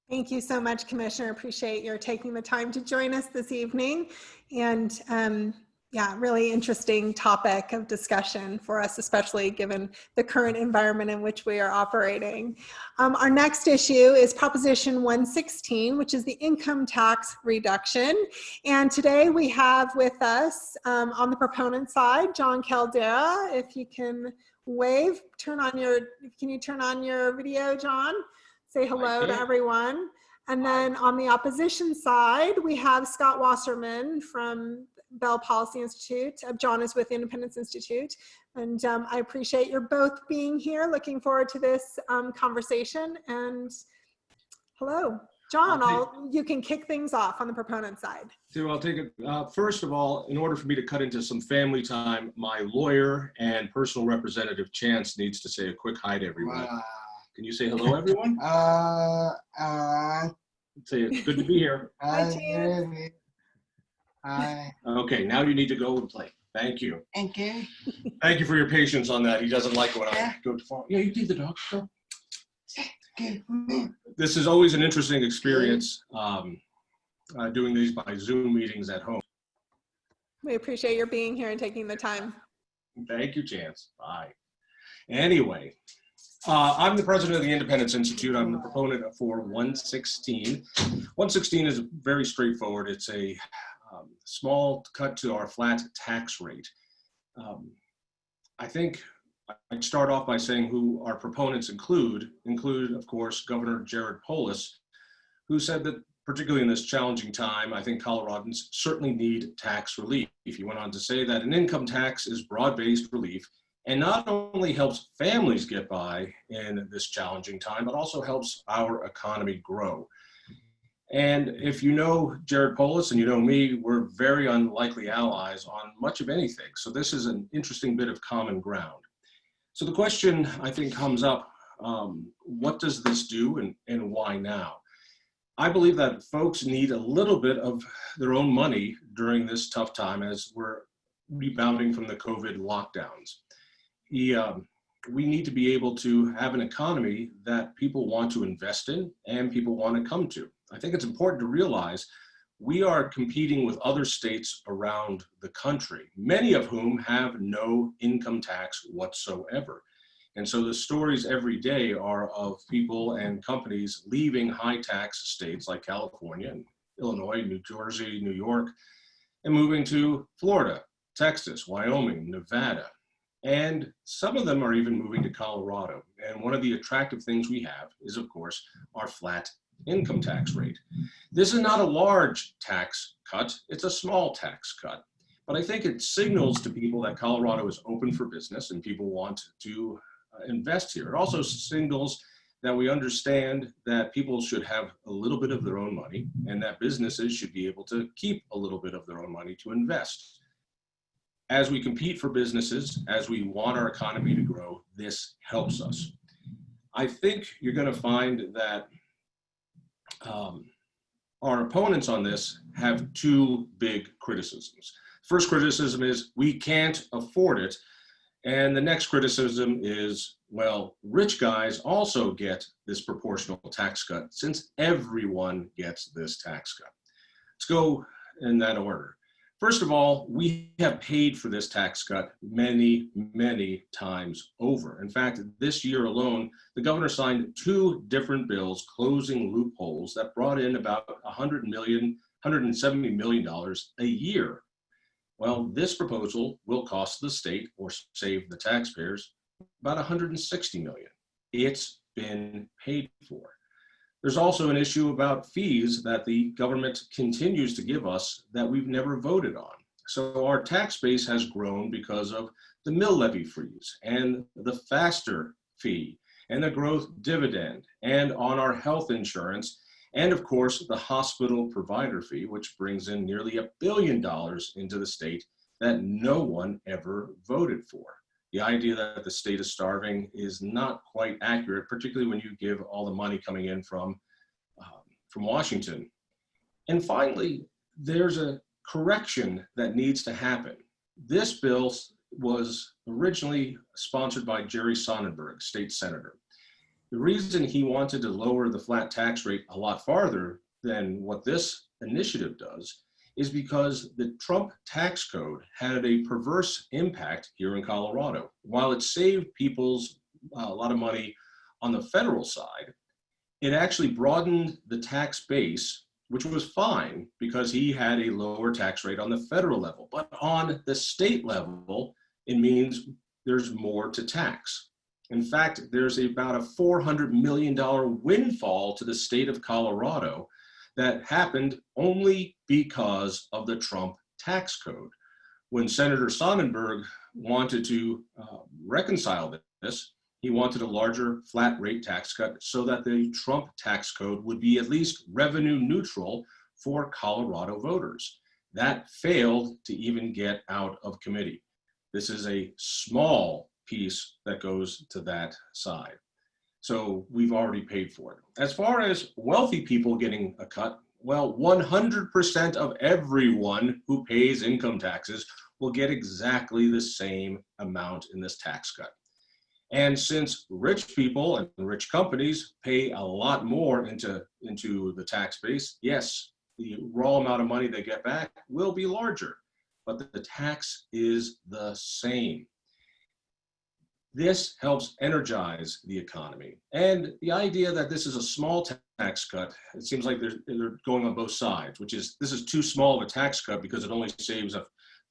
Thank you so much, Commissioner. Appreciate your taking the time to join us this evening. And yeah, really interesting topic of discussion for us, especially given the current environment in which we are operating. Our next issue is Proposition 116, which is the income tax reduction. And today we have with us on the proponent side, John Caldera. If you can wave, can you turn on your video, John? Say hello to everyone. And then on the opposition side, we have Scott Wasserman from Bell Policy Institute. John is with Independence Institute. And I appreciate your both being here. Looking forward to this conversation. And hello, John, you can kick things off on the proponent side. So I'll take it. First of all, in order for me to cut into some family time, my lawyer and personal representative Chance needs to say a quick hi to everyone. Can you say hello, everyone? Say it's good to be here. Hi, Chance. Hi. Okay, now you need to go and play. Thank you. Thank you. Thank you for your patience on that. He doesn't like it when I go too far. Yeah, you need the dog. Go. This is always an interesting experience, doing these by Zoom meetings at home. We appreciate your being here and taking the time. Thank you, Chance. Bye. Anyway, I'm the president of the Independence Institute. I'm the proponent for 116. 116 is very straightforward. It's a small cut to our flat tax rate. I think I'd start off by saying who our proponents include, of course, Governor Jared Polis, who said that particularly in this challenging time, I think Coloradans certainly need tax relief. He went on to say that an income tax is broad-based relief and not only helps families get by in this challenging time, but also helps our economy grow. And if you know Jared Polis and you know me, we're very unlikely allies on much of anything. So this is an interesting bit of common ground. So the question I think comes up, what does this do and why now? I believe that folks need a little bit of their own money during this tough time as we're rebounding from the COVID lockdowns. We need to be able to have an economy that people want to invest in and people want to come to. I think it's important to realize we are competing with other states around the country, many of whom have no income tax whatsoever. And so the stories every day are of people and companies leaving high tax states like California, and Illinois, New Jersey, New York, and moving to Florida, Texas, Wyoming, Nevada. And some of them are even moving to Colorado. And one of the attractive things we have is, of course, our flat income tax rate. This is not a large tax cut, it's a small tax cut. But I think it signals to people that Colorado is open for business and people want to invest here. It also signals that we understand that people should have a little bit of their own money and that businesses should be able to keep a little bit of their own money to invest. As we compete for businesses, as we want our economy to grow, this helps us. I think you're going to find that our opponents on this have two big criticisms. First criticism is we can't afford it. And the next criticism is, well, rich guys also get this proportional tax cut since everyone gets this tax cut. Let's go in that order. First of all, we have paid for this tax cut many, many times over. In fact, this year alone, the governor signed 2 different bills closing loopholes that brought in about $170 million a year. Well, this proposal will cost the state or save the taxpayers about $160 million. It's been paid for. There's also an issue about fees that the government continues to give us that we've never voted on. So our tax base has grown because of the mill levy freeze and the FASTER fee and the growth dividend and on our health insurance and of course the hospital provider fee, which brings in nearly $1 billion into the state that no one ever voted for. The idea that the state is starving is not quite accurate, particularly when you give all the money coming in from Washington. And finally, there's a correction that needs to happen. This bill was originally sponsored by Jerry Sonnenberg, state senator. The reason he wanted to lower the flat tax rate a lot farther than what this initiative does is because the Trump tax code had a perverse impact here in Colorado. While it saved people's a lot of money on the federal side, it actually broadened the tax base, which was fine because he had a lower tax rate on the federal level. But on the state level, it means there's more to tax. In fact, there's about a $400 million windfall to the state of Colorado that happened only because of the Trump tax code. When Senator Sonnenberg wanted to reconcile this, he wanted a larger flat rate tax cut so that the Trump tax code would be at least revenue neutral for Colorado voters. That failed to even get out of committee. This is a small piece that goes to that side. So we've already paid for it. As far as wealthy people getting a cut, well, 100% of everyone who pays income taxes will get exactly the same amount in this tax cut. And since rich people and rich companies pay a lot more into the tax base, yes, the raw amount of money they get back will be larger, but the tax is the same. This helps energize the economy. And the idea that this is a small tax cut, it seems like they're going on both sides, which is this is too small of a tax cut because it only saves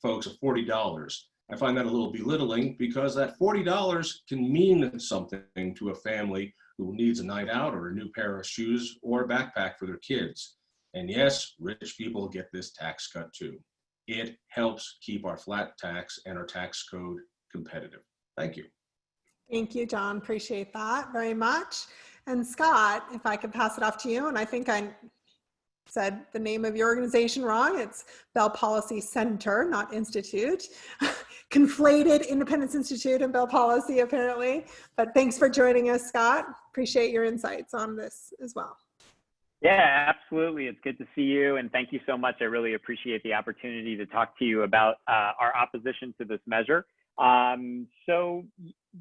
folks $40. I find that a little belittling because that $40 can mean something to a family who needs a night out or a new pair of shoes or a backpack for their kids. And yes, rich people get this tax cut too. It helps keep our flat tax and our tax code competitive. Thank you. Thank you, John. Appreciate that very much. And Scott, if I could pass it off to you, and I think I said the name of your organization wrong. It's Bell Policy Center, not Institute. Conflated Independence Institute and Bell Policy, apparently. But thanks for joining us, Scott. Appreciate your insights on this as well. Yeah, absolutely. It's good to see you. And thank you so much. I really appreciate the opportunity to talk to you about our opposition to this measure. So,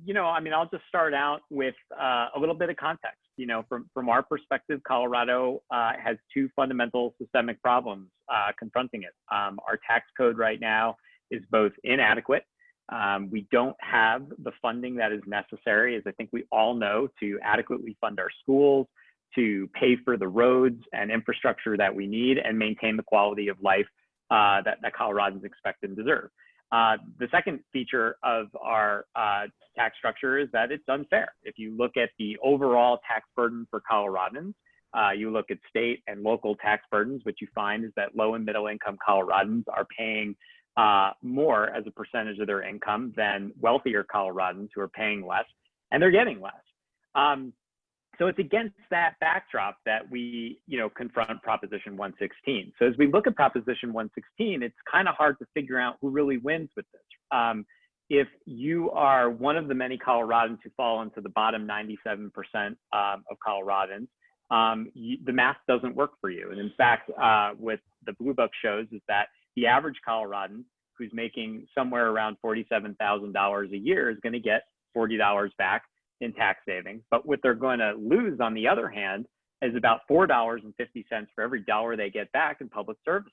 you know, I mean, I'll just start out with a little bit of context. You know, from our perspective, Colorado has two fundamental systemic problems confronting it. Our tax code right now is both inadequate. We don't have the funding that is necessary, as I think we all know, to adequately fund our schools, to pay for the roads and infrastructure that we need and maintain the quality of life that Coloradans expect and deserve. The second feature of our tax structure is that it's unfair. If you look at the overall tax burden for Coloradans, you look at state and local tax burdens, what you find is that low and middle income Coloradans are paying more as a percentage of their income than wealthier Coloradans who are paying less, and they're getting less. So it's against that backdrop that we, you know, confront Proposition 116. So as we look at Proposition 116, it's kind of hard to figure out who really wins with this. If you are one of the many Coloradans who fall into the bottom 97% of Coloradans, the math doesn't work for you. And in fact, what the Blue Book shows is that the average Coloradan who's making somewhere around $47,000 a year is going to get $40 back in tax savings. But what they're going to lose, on the other hand, is about $4.50 for every dollar they get back in public services.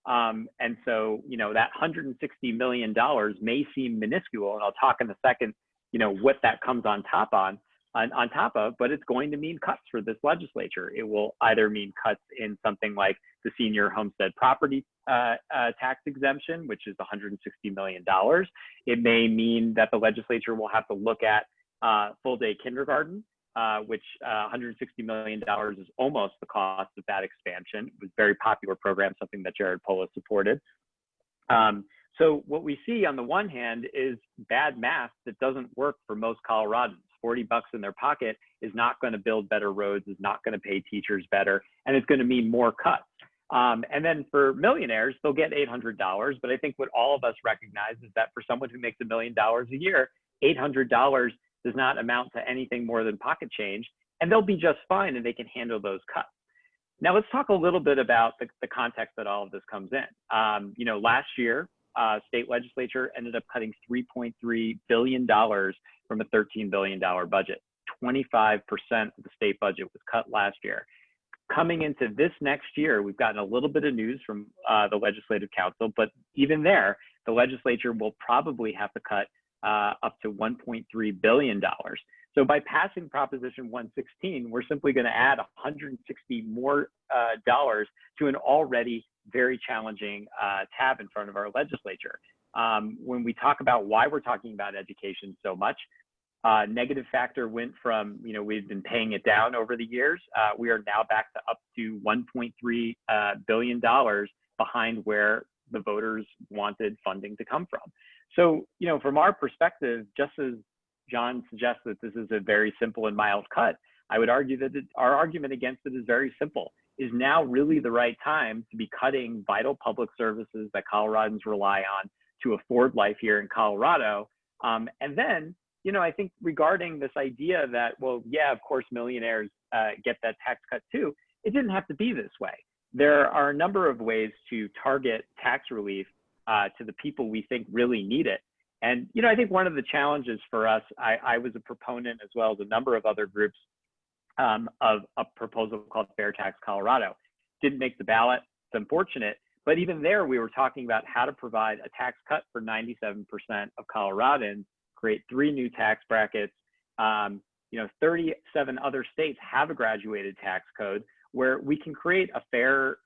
And so, you know, that $160 million may seem minuscule, and I'll talk in a second, you know, what that comes on top of, but it's going to mean cuts for this legislature. It will either mean cuts in something like the senior homestead property tax exemption, which is $160 million. It may mean that the legislature will have to look at full-day kindergarten, which $160 million is almost the cost of that expansion. It was a very popular program, something that Jared Polis supported. So what we see on the one hand is bad math that doesn't work for most Coloradans. $40 in their pocket is not going to build better roads, is not going to pay teachers better, and it's going to mean more cuts. And then for millionaires, they'll get $800. But I think what all of us recognize is that for someone who makes $1 million a year, $800 does not amount to anything more than pocket change, and they'll be just fine and they can handle those cuts. Now let's talk a little bit about the context that all of this comes in. You know, last year, state legislature ended up cutting $3.3 billion from a $13 billion budget. 25% of the state budget was cut last year. Coming into this next year, we've gotten a little bit of news from the Legislative Council, but even there, the legislature will probably have to cut up to $1.3 billion. So by passing Proposition 116, we're simply going to add $160 more dollars to an already very challenging tab in front of our legislature. When we talk about why we're talking about education so much, negative factor went from, you know, we've been paying it down over the years. We are now back to up to $1.3 billion behind where the voters wanted funding to come from. So, you know, from our perspective, just as John suggests that this is a very simple and mild cut, I would argue that our argument against it is very simple. Is now really the right time to be cutting vital public services that Coloradans rely on to afford life here in Colorado? And then, you know, I think regarding this idea that, well, yeah, of course, millionaires get that tax cut too, it didn't have to be this way. There are a number of ways to target tax relief to the people we think really need it. And, you know, I think one of the challenges for us, I was a proponent as well as a number of other groups of a proposal called Fair Tax Colorado. Didn't make the ballot, it's unfortunate, but even there we were talking about how to provide a tax cut for 97% of Coloradans, create 3 new tax brackets. You know, 37 other states have a graduated tax code where we can create a fair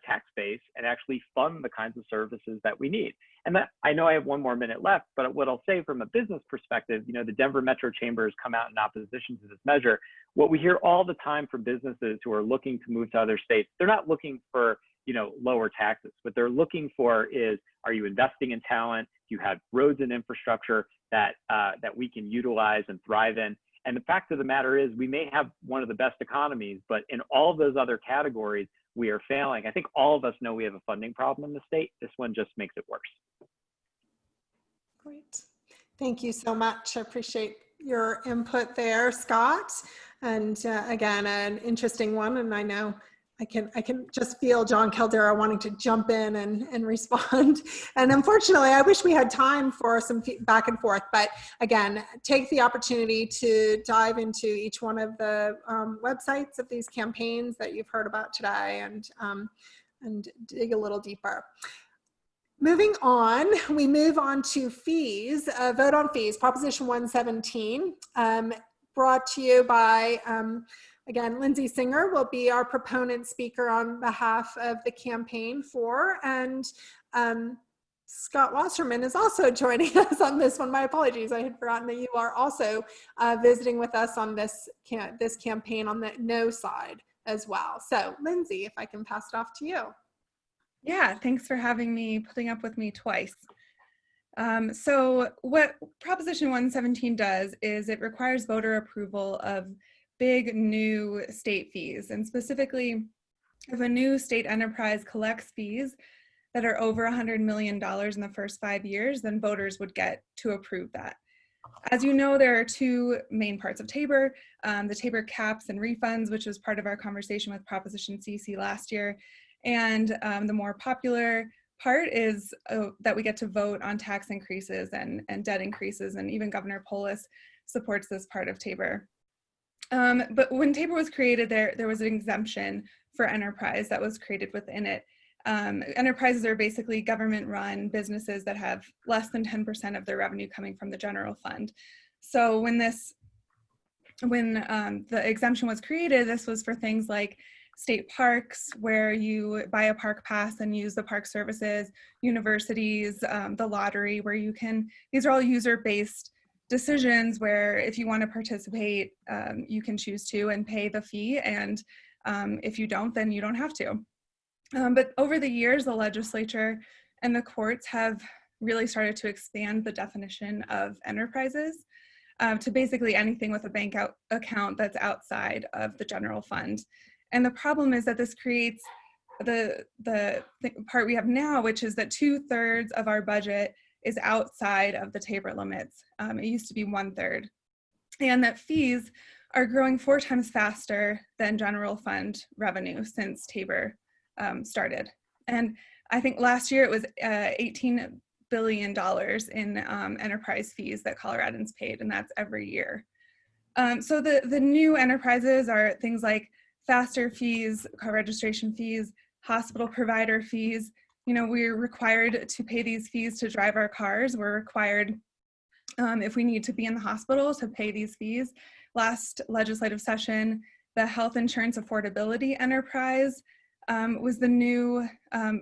tax base and actually fund the kinds of services that we need. And that, I know I have 1 more minute left, but what I'll say from a business perspective, you know, the Denver Metro Chamber has come out in opposition to this measure. What we hear all the time from businesses who are looking to move to other states, they're not looking for, you know, lower taxes. What they're looking for is, are you investing in talent? Do you have roads and infrastructure that we can utilize and thrive in? And the fact of the matter is, we may have one of the best economies, but in all of those other categories, we are failing. I think all of us know we have a funding problem in the state. This one just makes it worse. Great. Thank you so much. I appreciate your input there, Scott. And again, an interesting one. And I know I can just feel John Caldera wanting to jump in and respond. And unfortunately, I wish we had time for some back and forth, but again, take the opportunity to dive into each one of the websites of these campaigns that you've heard about today and dig a little deeper. Moving on, we move on to fees, vote on fees, Proposition 117, brought to you by, again, Lindsay Singer will be our proponent speaker on behalf of the campaign for, and Scott Wasserman is also joining us on this one. My apologies, I had forgotten that you are also visiting with us on this campaign on the no side as well. So Lindsay, if I can pass it off to you. Yeah, thanks for having me, putting up with me twice. So what Proposition 117 does is it requires voter approval of big new state fees. And specifically, if a new state enterprise collects fees that are over $100 million in the first 5 years, then voters would get to approve that. As you know, there are 2 main parts of Tabor, the Tabor caps and refunds, which was part of our conversation with Proposition CC last year. And the more popular part is that we get to vote on tax increases and debt increases, and even Governor Polis supports this part of Tabor. But when Tabor was created, there was an exemption for enterprise that was created within it. Enterprises are basically government-run businesses that have less than 10% of their revenue coming from the general fund. So when the exemption was created, this was for things like state parks, where you buy a park pass and use the park services, universities, the lottery, where you can, these are all user-based decisions where if you want to participate, you can choose to and pay the fee, and if you don't, then you don't have to. But over the years, the legislature and the courts have really started to expand the definition of enterprises to basically anything with a bank account that's outside of the general fund. And the problem is that this creates the part we have now, which is that 2/3 of our budget is outside of the Tabor limits. It used to be 1/3. And that fees are growing 4 times faster than general fund revenue since Tabor started. And I think last year it was $18 billion in enterprise fees that Coloradans paid, and that's every year. So the new enterprises are things like faster fees, car registration fees, hospital provider fees. You know, we're required to pay these fees to drive our cars. We're required, if we need to be in the hospital, to pay these fees. Last legislative session, the health insurance affordability enterprise was the new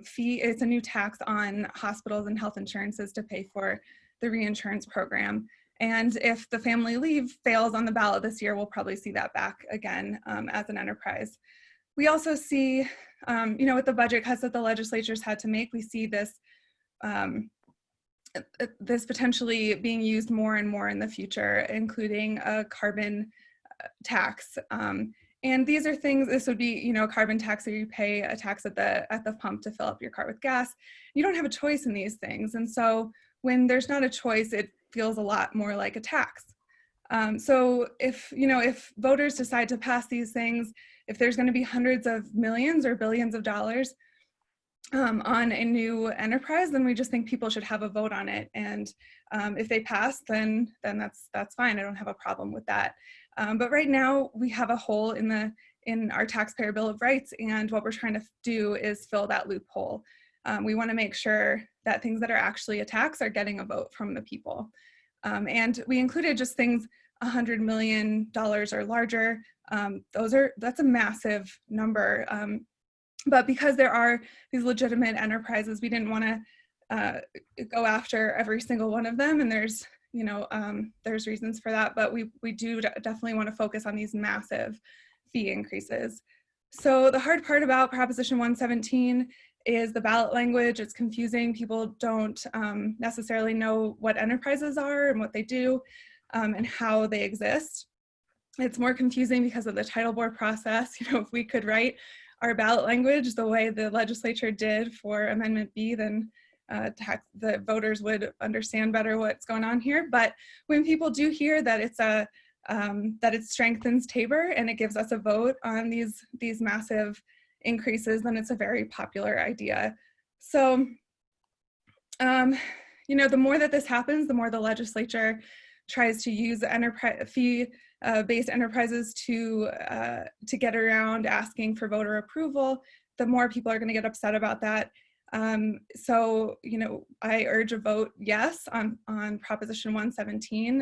fee. It's a new tax on hospitals and health insurances to pay for the reinsurance program. And if the family leave fails on the ballot this year, we'll probably see that back again as an enterprise. We also see, you know, with the budget cuts that the legislatures had to make, we see this this potentially being used more and more in the future, including a carbon tax. And these are things, this would be, you know, a carbon tax, or you pay a tax at the pump to fill up your car with gas. You don't have a choice in these things. And so when there's not a choice, it feels a lot more like a tax. So if voters decide to pass these things, if there's going to be hundreds of millions or billions of dollars on a new enterprise, then we just think people should have a vote on it. And if they pass, then that's fine. I don't have a problem with that. But right now we have a hole in our Taxpayer Bill of Rights, and what we're trying to do is fill that loophole. We want to make sure that things that are actually a tax are getting a vote from the people. And we included just things $100 million or larger. That's a massive number. But because there are these legitimate enterprises, we didn't want to go after every single one of them. And there's reasons for that, but we do definitely want to focus on these massive fee increases. So the hard part about Proposition 117 is the ballot language. It's confusing. People don't necessarily know what enterprises are and what they do and how they exist. It's more confusing because of the title board process. If we could write our ballot language the way the legislature did for Amendment B, then the voters would understand better what's going on here. But when people do hear that that it strengthens Tabor and it gives us a vote on these massive increases, then it's a very popular idea. So, the more that this happens, the more the legislature tries to use fee-based enterprises to get around asking for voter approval, the more people are going to get upset about that. So, I urge a vote yes on Proposition 117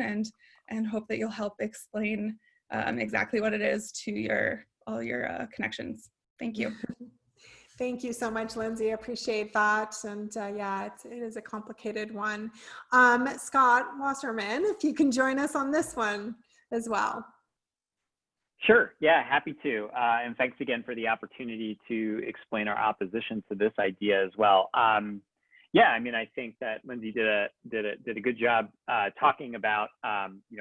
and hope that you'll help explain exactly what it is to all your connections. Thank you. Thank you so much, Lindsay. I appreciate that. And yeah, it is a complicated one. Scott Wasserman, if you can join us on this one as well. Sure, yeah, happy to. And thanks again for the opportunity to explain our opposition to this idea as well. Yeah, I mean, I think that Lindsay did a good job talking about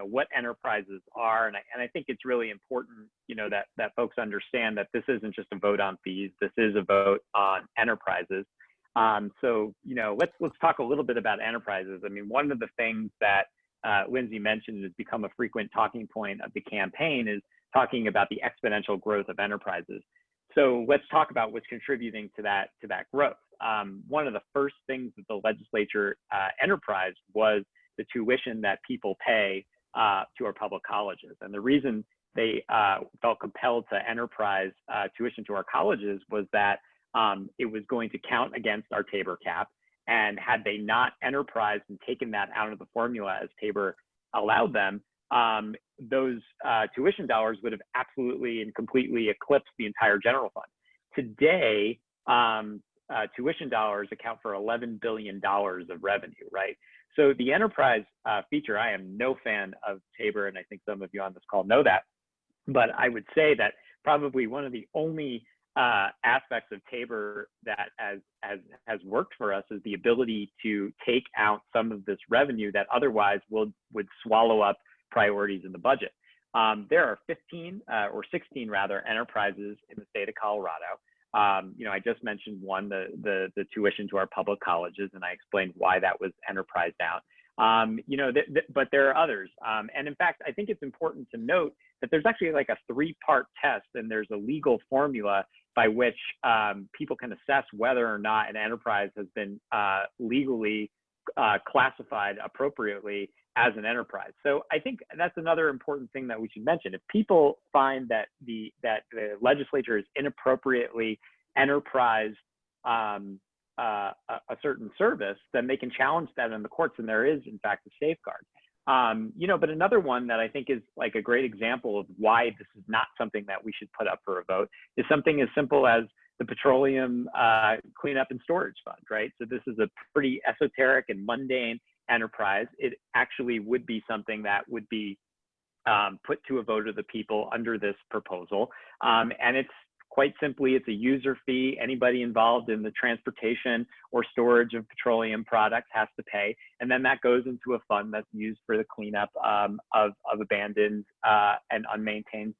what enterprises are, and I think it's really important that folks understand that this isn't just a vote on fees. This is a vote on enterprises. So let's talk a little bit about enterprises. I mean, one of the things that Lindsay mentioned has become a frequent talking point of the campaign is talking about the exponential growth of enterprises. So let's talk about what's contributing to that growth. One of the first things that the legislature enterprised was the tuition that people pay to our public colleges. And the reason they felt compelled to enterprise tuition to our colleges was that it was going to count against our Tabor cap. And had they not enterprised and taken that out of the formula as Tabor allowed them, those tuition dollars would have absolutely and completely eclipsed the entire general fund. Today, tuition dollars account for $11 billion of revenue, right? So the enterprise feature, I am no fan of Tabor, and I think some of you on this call know that, but I would say that probably one of the only aspects of Tabor that has worked for us is the ability to take out some of this revenue that otherwise would swallow up priorities in the budget. There are 15 or 16 rather enterprises in the state of Colorado. I just mentioned one, the tuition to our public colleges, and I explained why that was enterprised out. But there are others. And in fact, I think it's important to note that there's actually like a 3-part test, and there's a legal formula by which people can assess whether or not an enterprise has been legally classified appropriately as an enterprise. So I think that's another important thing that we should mention. If people find that the legislature is inappropriately enterprised a certain service, then they can challenge that in the courts, and there is in fact a safeguard. But another one that I think is like a great example of why this is not something that we should put up for a vote is something as simple as the Petroleum Cleanup and Storage Fund, right? So this is a pretty esoteric and mundane enterprise. It actually would be something that would be put to a vote of the people under this proposal. And it's quite simply, it's a user fee. Anybody involved in the transportation or storage of petroleum products has to pay. And then that goes into a fund that's used for the cleanup of abandoned and unmaintained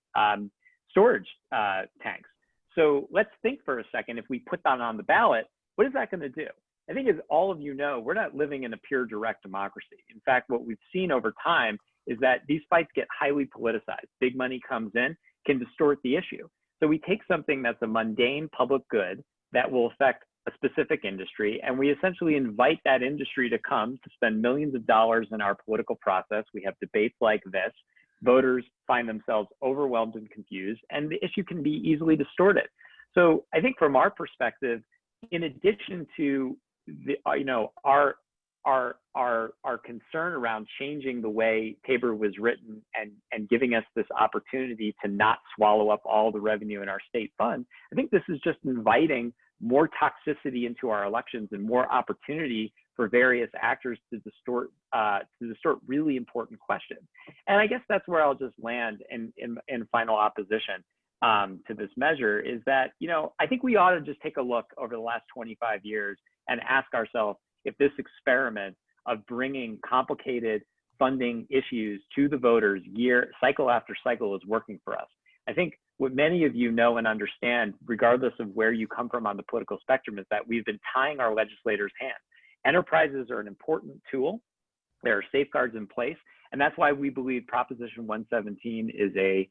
storage tanks. So let's think for a second, if we put that on the ballot, what is that going to do? I think as all of you know, we're not living in a pure direct democracy. In fact, what we've seen over time is that these fights get highly politicized. Big money comes in, can distort the issue. So we take something that's a mundane public good that will affect a specific industry, and we essentially invite that industry to come to spend millions of dollars in our political process. We have debates like this. Voters find themselves overwhelmed and confused, and the issue can be easily distorted. So I think from our perspective, in addition to the, our concern around changing the way Tabor was written and giving us this opportunity to not swallow up all the revenue in our state fund, I think this is just inviting more toxicity into our elections and more opportunity for various actors to distort really important questions. And I guess that's where I'll just land in final opposition to this measure, is that, I think we ought to just take a look over the last 25 years and ask ourselves if this experiment of bringing complicated funding issues to the voters cycle after cycle is working for us. I think what many of you know and understand, regardless of where you come from on the political spectrum, is that we've been tying our legislators' hands. Enterprises are an important tool. There are safeguards in place, and that's why we believe Proposition 117 is a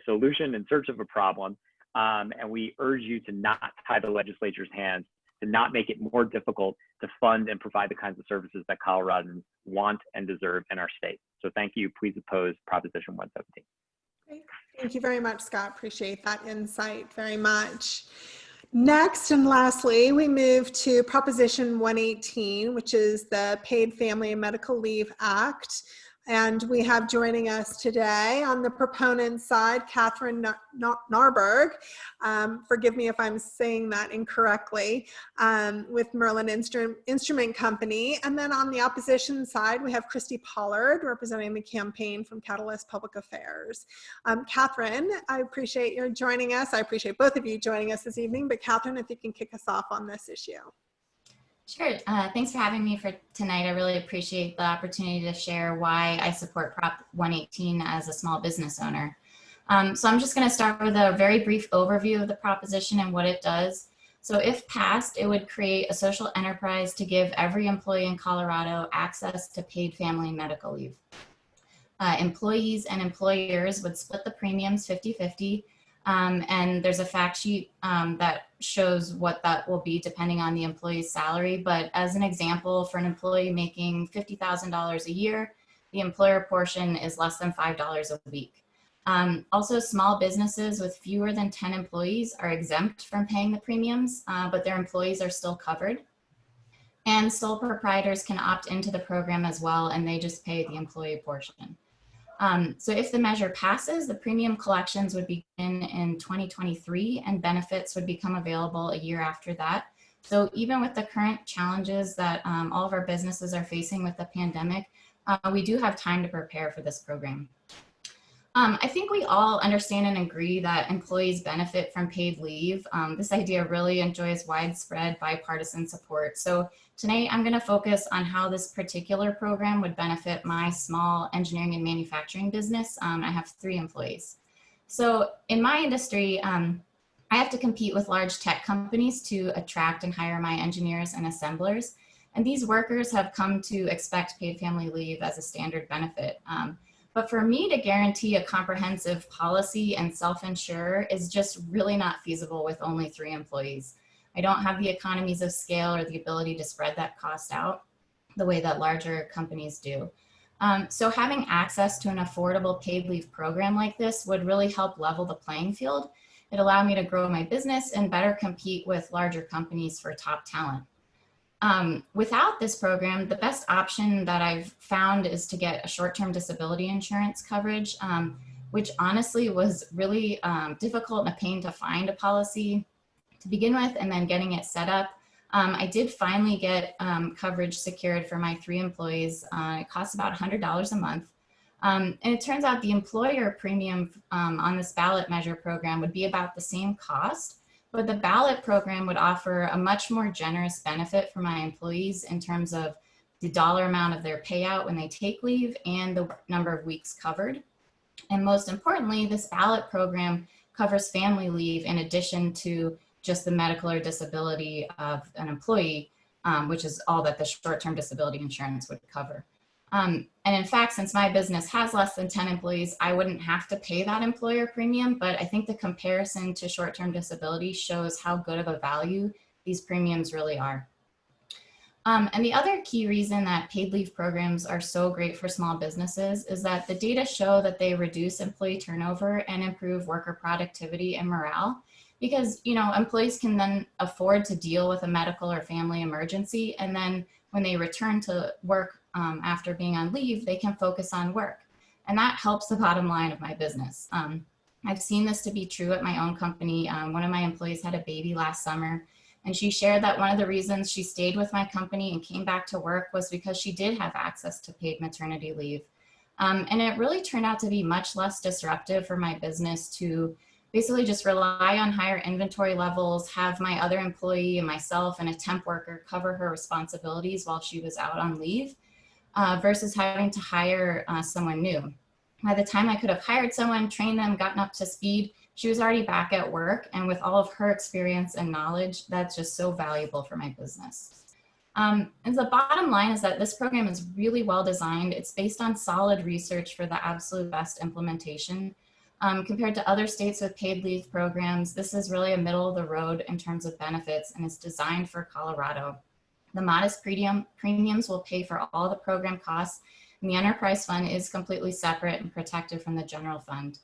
solution in search of a problem, and we urge you to not tie the legislature's hands, to not make it more difficult to fund and provide the kinds of services that Coloradans want and deserve in our state. So thank you. Please oppose Proposition 117. Great. Thank you very much, Scott. Appreciate that insight very much. Next and lastly, we move to Proposition 118, which is the Paid Family and Medical Leave Act. And we have joining us today on the proponent side, Catherine Narberg. Forgive me if I'm saying that incorrectly, with Merlin Instrument Company. And then on the opposition side, we have Christy Pollard representing the campaign from Catalyst Public Affairs. Catherine, I appreciate your joining us. I appreciate both of you joining us this evening, but Catherine, if you can kick us off on this issue. Sure. Thanks for having me for tonight. I really appreciate the opportunity to share why I support Prop 118 as a small business owner. So I'm just going to start with a very brief overview of the proposition and what it does. So if passed, it would create a social enterprise to give every employee in Colorado access to paid family and medical leave. Employees and employers would split the premiums 50-50. And there's a fact sheet that shows what that will be depending on the employee's salary. But as an example, for an employee making $50,000 a year, the employer portion is less than $5 a week. Also, small businesses with fewer than 10 employees are exempt from paying the premiums, but their employees are still covered. And sole proprietors can opt into the program as well, and they just pay the employee portion. So if the measure passes, the premium collections would begin in 2023 and benefits would become available a year after that. So even with the current challenges that all of our businesses are facing with the pandemic, we do have time to prepare for this program. I think we all understand and agree that employees benefit from paid leave. This idea really enjoys widespread bipartisan support. So tonight I'm going to focus on how this particular program would benefit my small engineering and manufacturing business. I have 3 employees. So in my industry, I have to compete with large tech companies to attract and hire my engineers and assemblers. And these workers have come to expect paid family leave as a standard benefit. But for me to guarantee a comprehensive policy and self-insure is just really not feasible with only 3 employees. I don't have the economies of scale or the ability to spread that cost out the way that larger companies do. So having access to an affordable paid leave program like this would really help level the playing field. It allowed me to grow my business and better compete with larger companies for top talent. Without this program, the best option that I've found is to get a short-term disability insurance coverage, which honestly was really difficult and a pain to find a policy to begin with, and then getting it set up. I did finally get coverage secured for my 3 employees. It costs about $100 a month. And it turns out the employer premium on this ballot measure program would be about the same cost, but the ballot program would offer a much more generous benefit for my employees in terms of the dollar amount of their payout when they take leave and the number of weeks covered. And most importantly, this ballot program covers family leave in addition to just the medical or disability of an employee, which is all that the short-term disability insurance would cover. And in fact, since my business has less than 10 employees, I wouldn't have to pay that employer premium, but I think the comparison to short-term disability shows how good of a value these premiums really are. And the other key reason that paid leave programs are so great for small businesses is that the data show that they reduce employee turnover and improve worker productivity and morale, because employees can then afford to deal with a medical or family emergency, and then when they return to work after being on leave, they can focus on work, and that helps the bottom line of my business. I've seen this to be true at my own company. One of my employees had a baby last summer, and she shared that one of the reasons she stayed with my company and came back to work was because she did have access to paid maternity leave. And it really turned out to be much less disruptive for my business to basically just rely on higher inventory levels, have my other employee and myself and a temp worker cover her responsibilities while she was out on leave, versus having to hire someone new. By the time I could have hired someone, trained them, gotten up to speed, she was already back at work. And with all of her experience and knowledge, that's just so valuable for my business. And the bottom line is that this program is really well designed. It's based on solid research for the absolute best implementation. Compared to other states with paid leave programs, this is really a middle of the road in terms of benefits, and it's designed for Colorado. The modest premiums will pay for all the program costs, and the enterprise fund is completely separate and protected from the general fund.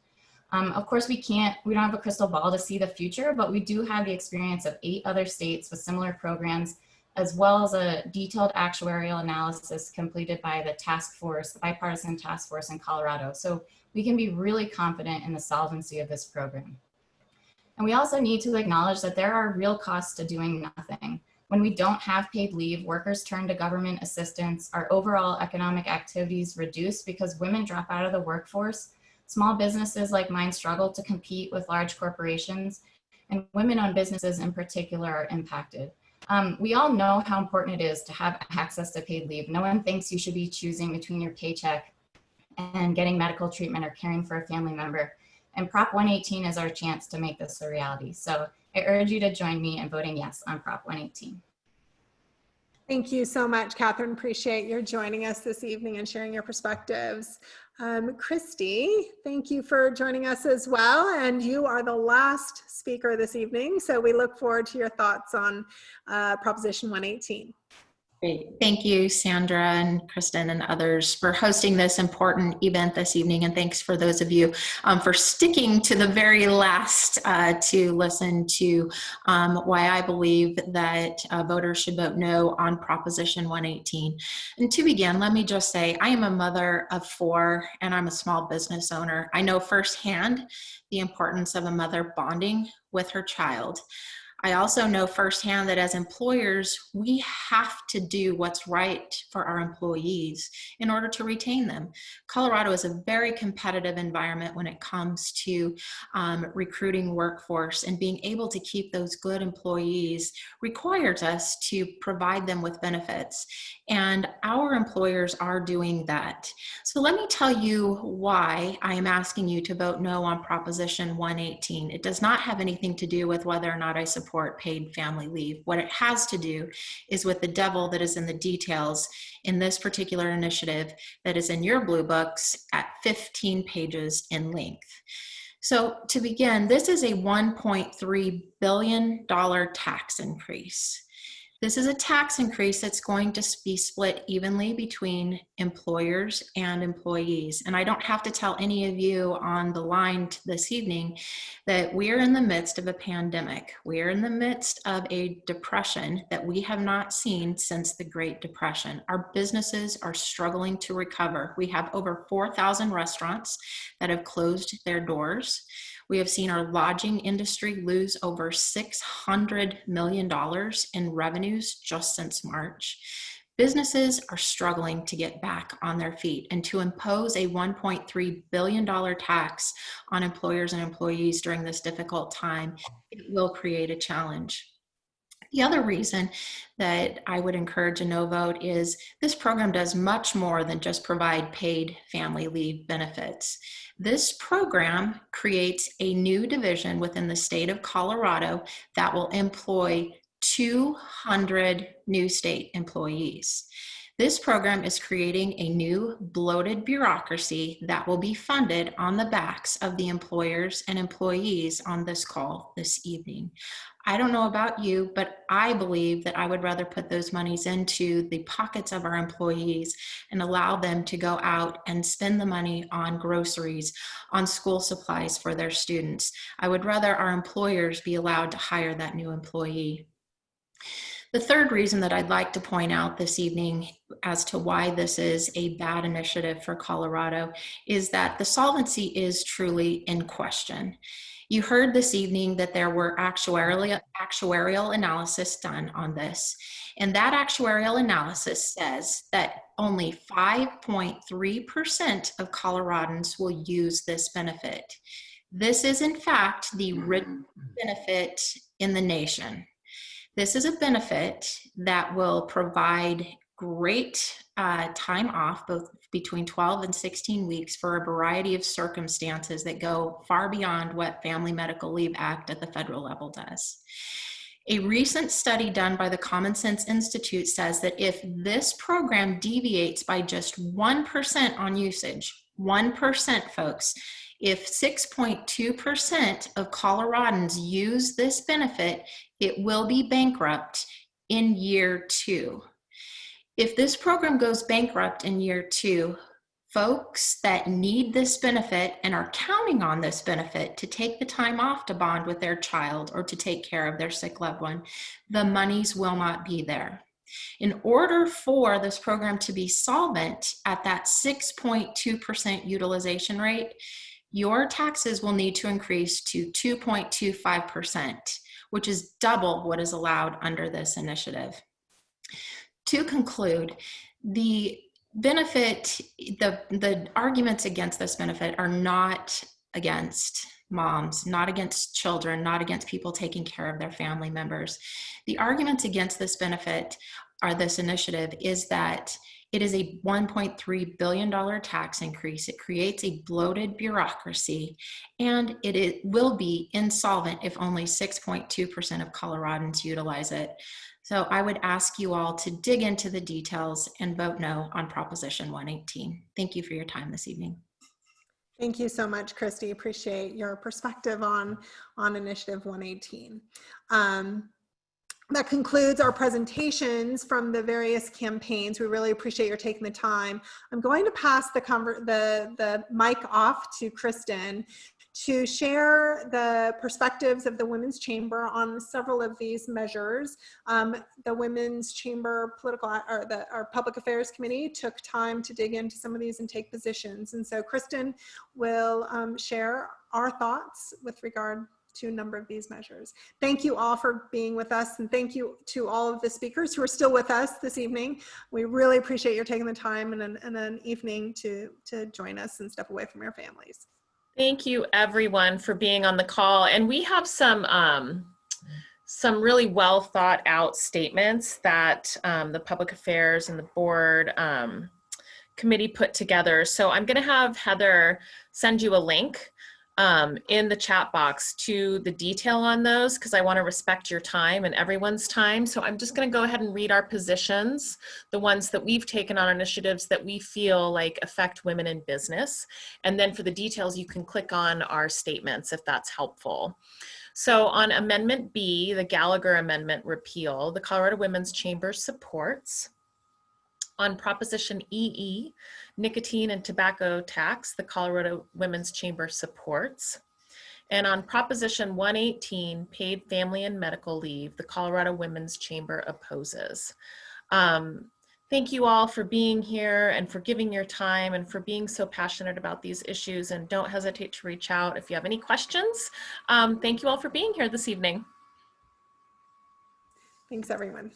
Of course, we don't have a crystal ball to see the future, but we do have the experience of 8 other states with similar programs, as well as a detailed actuarial analysis completed by the bipartisan task force in Colorado. So we can be really confident in the solvency of this program. And we also need to acknowledge that there are real costs to doing nothing. When we don't have paid leave, workers turn to government assistance, our overall economic activities reduce because women drop out of the workforce. Small businesses like mine struggle to compete with large corporations, and women-owned businesses in particular are impacted. We all know how important it is to have access to paid leave. No one thinks you should be choosing between your paycheck and getting medical treatment or caring for a family member. And Prop 118 is our chance to make this a reality. So I urge you to join me in voting yes on Prop 118. Thank you so much, Catherine. Appreciate your joining us this evening and sharing your perspectives. Christy, thank you for joining us as well. And you are the last speaker this evening, so we look forward to your thoughts on Proposition 118. Great. Thank you, Sandra and Kristen and others for hosting this important event this evening. And thanks for those of you for sticking to the very last to listen to why I believe that voters should vote no on Proposition 118. And to begin, let me just say, I am a mother of 4 and I'm a small business owner. I know firsthand the importance of a mother bonding with her child. I also know firsthand that as employers, we have to do what's right for our employees in order to retain them. Colorado is a very competitive environment when it comes to recruiting workforce, and being able to keep those good employees requires us to provide them with benefits. And our employers are doing that. So let me tell you why I am asking you to vote no on Proposition 118. It does not have anything to do with whether or not I support paid family leave. What it has to do is with the devil that is in the details in this particular initiative that is in your blue books at 15 pages in length. So to begin, this is a $1.3 billion tax increase. This is a tax increase that's going to be split evenly between employers and employees. And I don't have to tell any of you on the line this evening that we're in the midst of a pandemic. We're in the midst of a depression that we have not seen since the Great Depression. Our businesses are struggling to recover. We have over 4,000 restaurants that have closed their doors. We have seen our lodging industry lose over $600 million in revenues just since March. Businesses are struggling to get back on their feet, and to impose a $1.3 billion tax on employers and employees during this difficult time, it will create a challenge. The other reason that I would encourage a no vote is this program does much more than just provide paid family leave benefits. This program creates a new division within the state of Colorado that will employ 200 new state employees. This program is creating a new bloated bureaucracy that will be funded on the backs of the employers and employees on this call this evening. I don't know about you, but I believe that I would rather put those monies into the pockets of our employees and allow them to go out and spend the money on groceries, on school supplies for their students. I would rather our employers be allowed to hire that new employee. The third reason that I'd like to point out this evening as to why this is a bad initiative for Colorado is that the solvency is truly in question. You heard this evening that there were actuarial analysis done on this, and that actuarial analysis says that only 5.3% of Coloradans will use this benefit. This is in fact the richest benefit in the nation. This is a benefit that will provide great time off, both between 12 and 16 weeks for a variety of circumstances that go far beyond what Family Medical Leave Act at the federal level does. A recent study done by the Common Sense Institute says that if this program deviates by just 1% on usage, 1% folks, if 6.2% of Coloradans use this benefit, it will be bankrupt in year 2. If this program goes bankrupt in year 2, folks that need this benefit and are counting on this benefit to take the time off to bond with their child or to take care of their sick loved one, the monies will not be there. In order for this program to be solvent at that 6.2% utilization rate, your taxes will need to increase to 2.25%, which is double what is allowed under this initiative. To conclude, the benefit, the arguments against this benefit are not against moms, not against children, not against people taking care of their family members. The arguments against this benefit or this initiative is that it is a $1.3 billion tax increase. It creates a bloated bureaucracy, and it will be insolvent if only 6.2% of Coloradans utilize it. So I would ask you all to dig into the details and vote no on Proposition 118. Thank you for your time this evening. Thank you so much, Christy. Appreciate your perspective on Initiative 118. That concludes our presentations from the various campaigns. We really appreciate your taking the time. I'm going to pass the mic off to Kristen to share the perspectives of the Women's Chamber on several of these measures. The Women's Chamber our Public Affairs Committee took time to dig into some of these and take positions. And so Kristen will share our thoughts with regard to a number of these measures. Thank you all for being with us, and thank you to all of the speakers who are still with us this evening. We really appreciate your taking the time and an evening to join us and step away from your families. Thank you everyone for being on the call. And we have some really well thought out statements that the Public Affairs and the board committee put together. So I'm gonna have Heather send you a link in the chat box to the detail on those, because I want to respect your time and everyone's time. So I'm just going to go ahead and read our positions, the ones that we've taken on initiatives that we feel like affect women in business. And then for the details, you can click on our statements if that's helpful. So on Amendment B, the Gallagher Amendment repeal, the Colorado Women's Chamber supports. On Proposition EE, nicotine and tobacco tax, the Colorado Women's Chamber supports. And on Proposition 118, paid family and medical leave, the Colorado Women's Chamber opposes. Thank you all for being here and for giving your time and for being so passionate about these issues, and don't hesitate to reach out if you have any questions. Thank you all for being here this evening. Thanks, everyone.